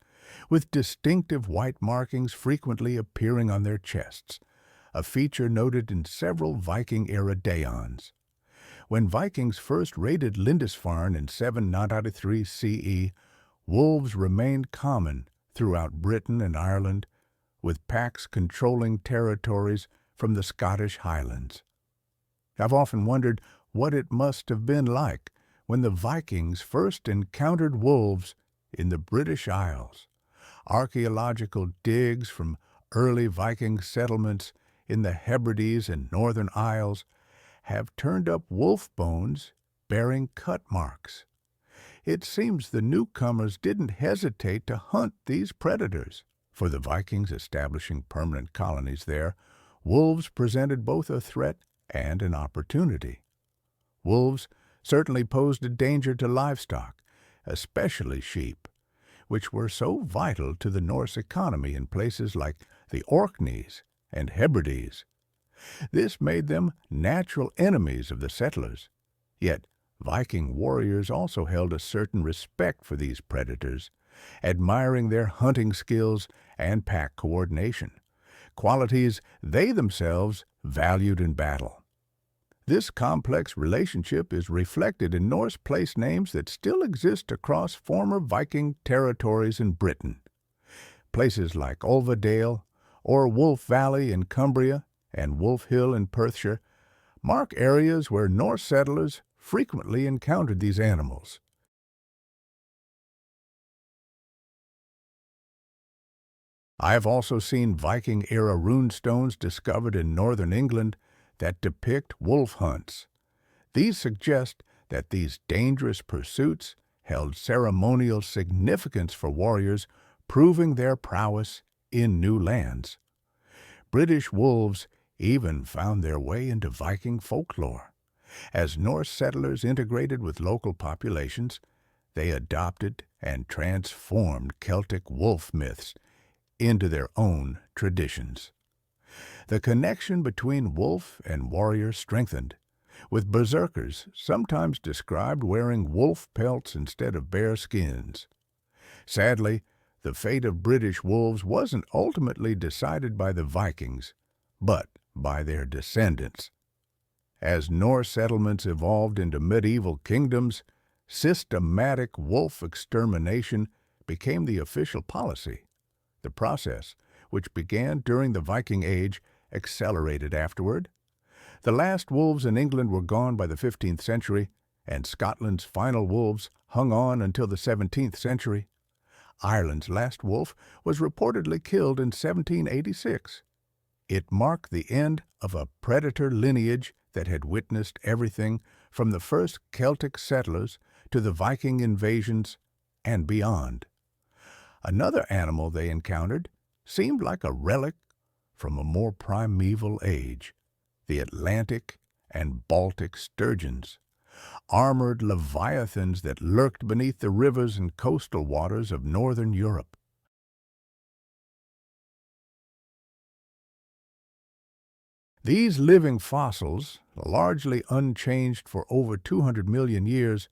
with distinctive white markings frequently appearing on their chests, a feature noted in several Viking-era daons. When Vikings first raided Lindisfarne in 793 CE, wolves remained common throughout Britain and Ireland, with packs controlling territories from the Scottish Highlands. I've often wondered what it must have been like when the Vikings first encountered wolves in the British Isles. Archaeological digs from early Viking settlements in the Hebrides and Northern Isles have turned up wolf bones bearing cut marks. It seems the newcomers didn't hesitate to hunt these predators. For the Vikings establishing permanent colonies there, wolves presented both a threat and an opportunity. Wolves certainly posed a danger to livestock, especially sheep, which were so vital to the Norse economy in places like the Orkneys and Hebrides. This made them natural enemies of the settlers. Yet Viking warriors also held a certain respect for these predators, admiring their hunting skills and pack coordination, qualities they themselves valued in battle. This complex relationship is reflected in Norse place names that still exist across former Viking territories in Britain. Places like Ulvadale or Wolf Valley in Cumbria and Wolf Hill in Perthshire mark areas where Norse settlers frequently encountered these animals. I have also seen Viking-era runestones discovered in northern England that depict wolf hunts. These suggest that these dangerous pursuits held ceremonial significance for warriors proving their prowess in new lands. British wolves even found their way into Viking folklore. As Norse settlers integrated with local populations, they adopted and transformed Celtic wolf myths into their own traditions. The connection between wolf and warrior strengthened, with berserkers sometimes described wearing wolf pelts instead of bear skins. Sadly, the fate of British wolves wasn't ultimately decided by the Vikings, but by their descendants. As Norse settlements evolved into medieval kingdoms, systematic wolf extermination became the official policy. The process, which began during the Viking Age, accelerated afterward. The last wolves in England were gone by the 15th century, and Scotland's final wolves hung on until the 17th century. Ireland's last wolf was reportedly killed in 1786. It marked the end of a predator lineage that had witnessed everything from the first Celtic settlers to the Viking invasions and beyond. Another animal they encountered seemed like a relic from a more primeval age, the Atlantic and Baltic sturgeons, armored leviathans that lurked beneath the rivers and coastal waters of northern Europe. These living fossils, largely unchanged for over 200 million years,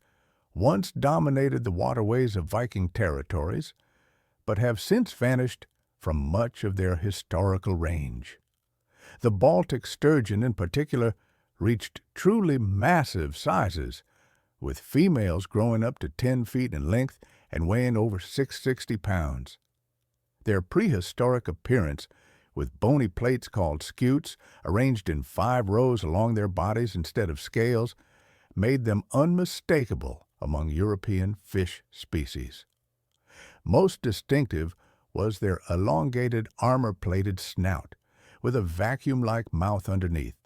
once dominated the waterways of Viking territories, but have since vanished from much of their historical range. The Baltic sturgeon, in particular, reached truly massive sizes, with females growing up to 10 feet in length and weighing over 660 pounds. Their prehistoric appearance, with bony plates called scutes arranged in 5 rows along their bodies instead of scales, made them unmistakable among European fish species. Most distinctive was their elongated armor-plated snout, with a vacuum-like mouth underneath,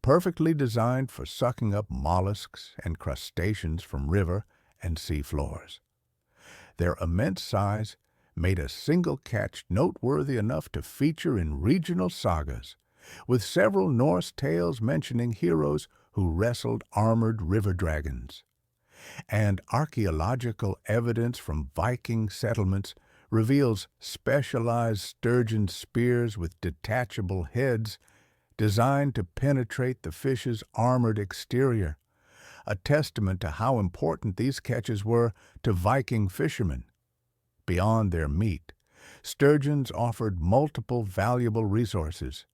perfectly designed for sucking up mollusks and crustaceans from river and sea floors. Their immense size made a single catch noteworthy enough to feature in regional sagas, with several Norse tales mentioning heroes who wrestled armored river dragons. And archaeological evidence from Viking settlements reveals specialized sturgeon spears with detachable heads designed to penetrate the fish's armored exterior, a testament to how important these catches were to Viking fishermen. Beyond their meat, sturgeons offered multiple valuable resources.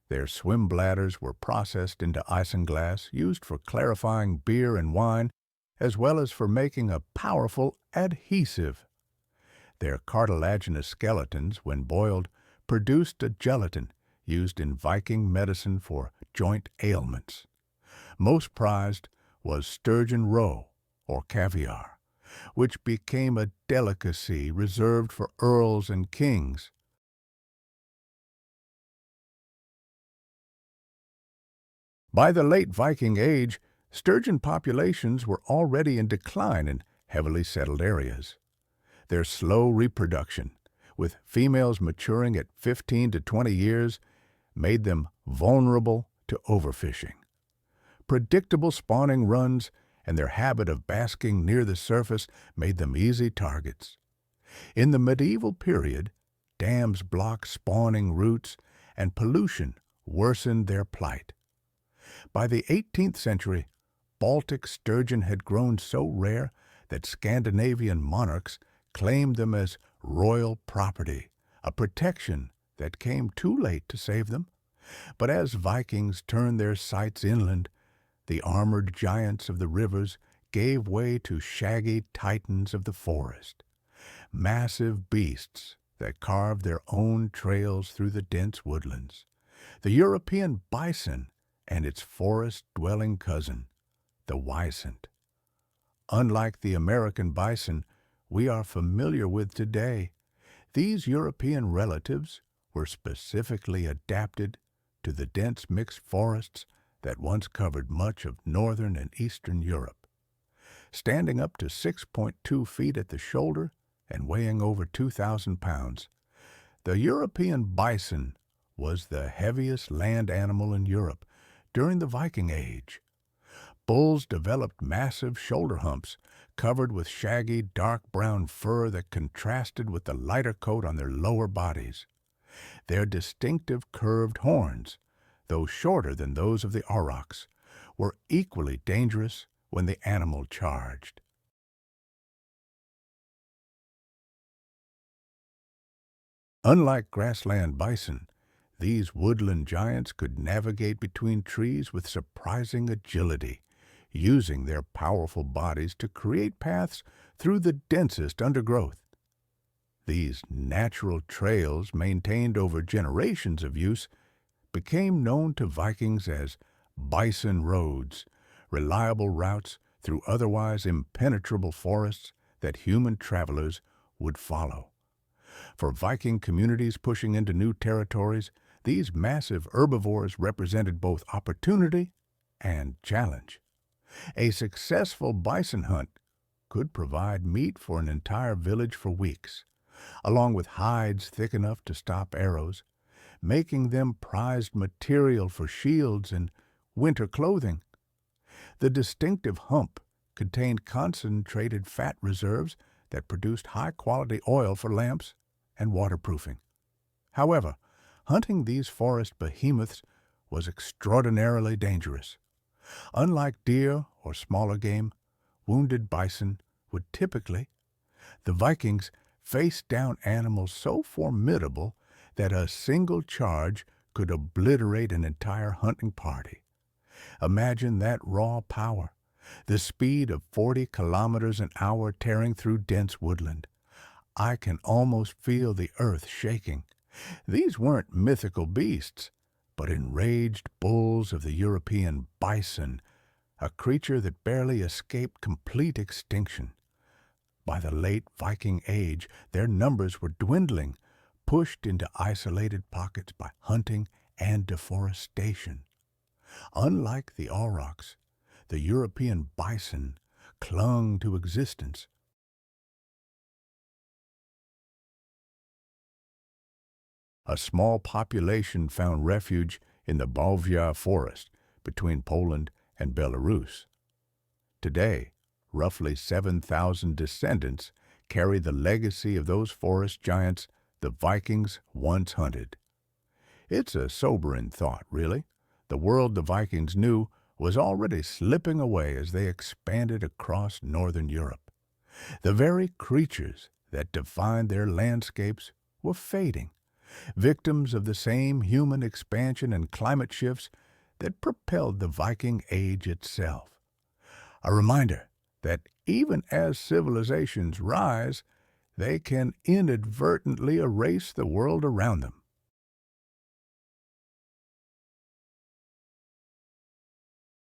Their swim bladders were processed into isinglass, used for clarifying beer and wine, as well as for making a powerful adhesive. Their cartilaginous skeletons, when boiled, produced a gelatin used in Viking medicine for joint ailments. Most prized was sturgeon roe, or caviar, which became a delicacy reserved for earls and kings. By the late Viking age, sturgeon populations were already in decline in heavily settled areas. Their slow reproduction, with females maturing at 15 to 20 years, made them vulnerable to overfishing. Predictable spawning runs and their habit of basking near the surface made them easy targets. In the medieval period, dams blocked spawning routes and pollution worsened their plight. By the 18th century, Baltic sturgeon had grown so rare that Scandinavian monarchs claimed them as royal property, a protection that came too late to save them. But as Vikings turned their sights inland, the armored giants of the rivers gave way to shaggy titans of the forest, massive beasts that carved their own trails through the dense woodlands. The European bison and its forest-dwelling cousin, the wisent. Unlike the American bison we are familiar with today, these European relatives were specifically adapted to the dense mixed forests that once covered much of northern and eastern Europe. Standing up to 6.2 feet at the shoulder and weighing over 2,000 pounds, the European bison was the heaviest land animal in Europe during the Viking Age. Bulls developed massive shoulder humps covered with shaggy dark brown fur that contrasted with the lighter coat on their lower bodies. Their distinctive curved horns, though shorter than those of the aurochs, were equally dangerous when the animal charged. Unlike grassland bison, these woodland giants could navigate between trees with surprising agility, using their powerful bodies to create paths through the densest undergrowth. These natural trails, maintained over generations of use, became known to Vikings as bison roads, reliable routes through otherwise impenetrable forests that human travelers would follow. For Viking communities pushing into new territories, these massive herbivores represented both opportunity and challenge. A successful bison hunt could provide meat for an entire village for weeks, along with hides thick enough to stop arrows, making them prized material for shields and winter clothing. The distinctive hump contained concentrated fat reserves that produced high-quality oil for lamps and waterproofing. However, hunting these forest behemoths was extraordinarily dangerous. Unlike deer or smaller game, wounded bison would typically, the Vikings faced down animals so formidable that a single charge could obliterate an entire hunting party. Imagine that raw power, the speed of 40 kilometers an hour tearing through dense woodland. I can almost feel the earth shaking. These weren't mythical beasts, but enraged bulls of the European bison, a creature that barely escaped complete extinction. By the late Viking age, their numbers were dwindling, pushed into isolated pockets by hunting and deforestation. Unlike the aurochs, the European bison clung to existence. A small population found refuge in the Bałtyk forest between Poland and Belarus. Today, roughly 7,000 descendants carry the legacy of those forest giants the Vikings once hunted. It's a sobering thought, really. The world the Vikings knew was already slipping away as they expanded across northern Europe. The very creatures that defined their landscapes were fading, victims of the same human expansion and climate shifts that propelled the Viking Age itself. A reminder that even as civilizations rise, they can inadvertently erase the world around them.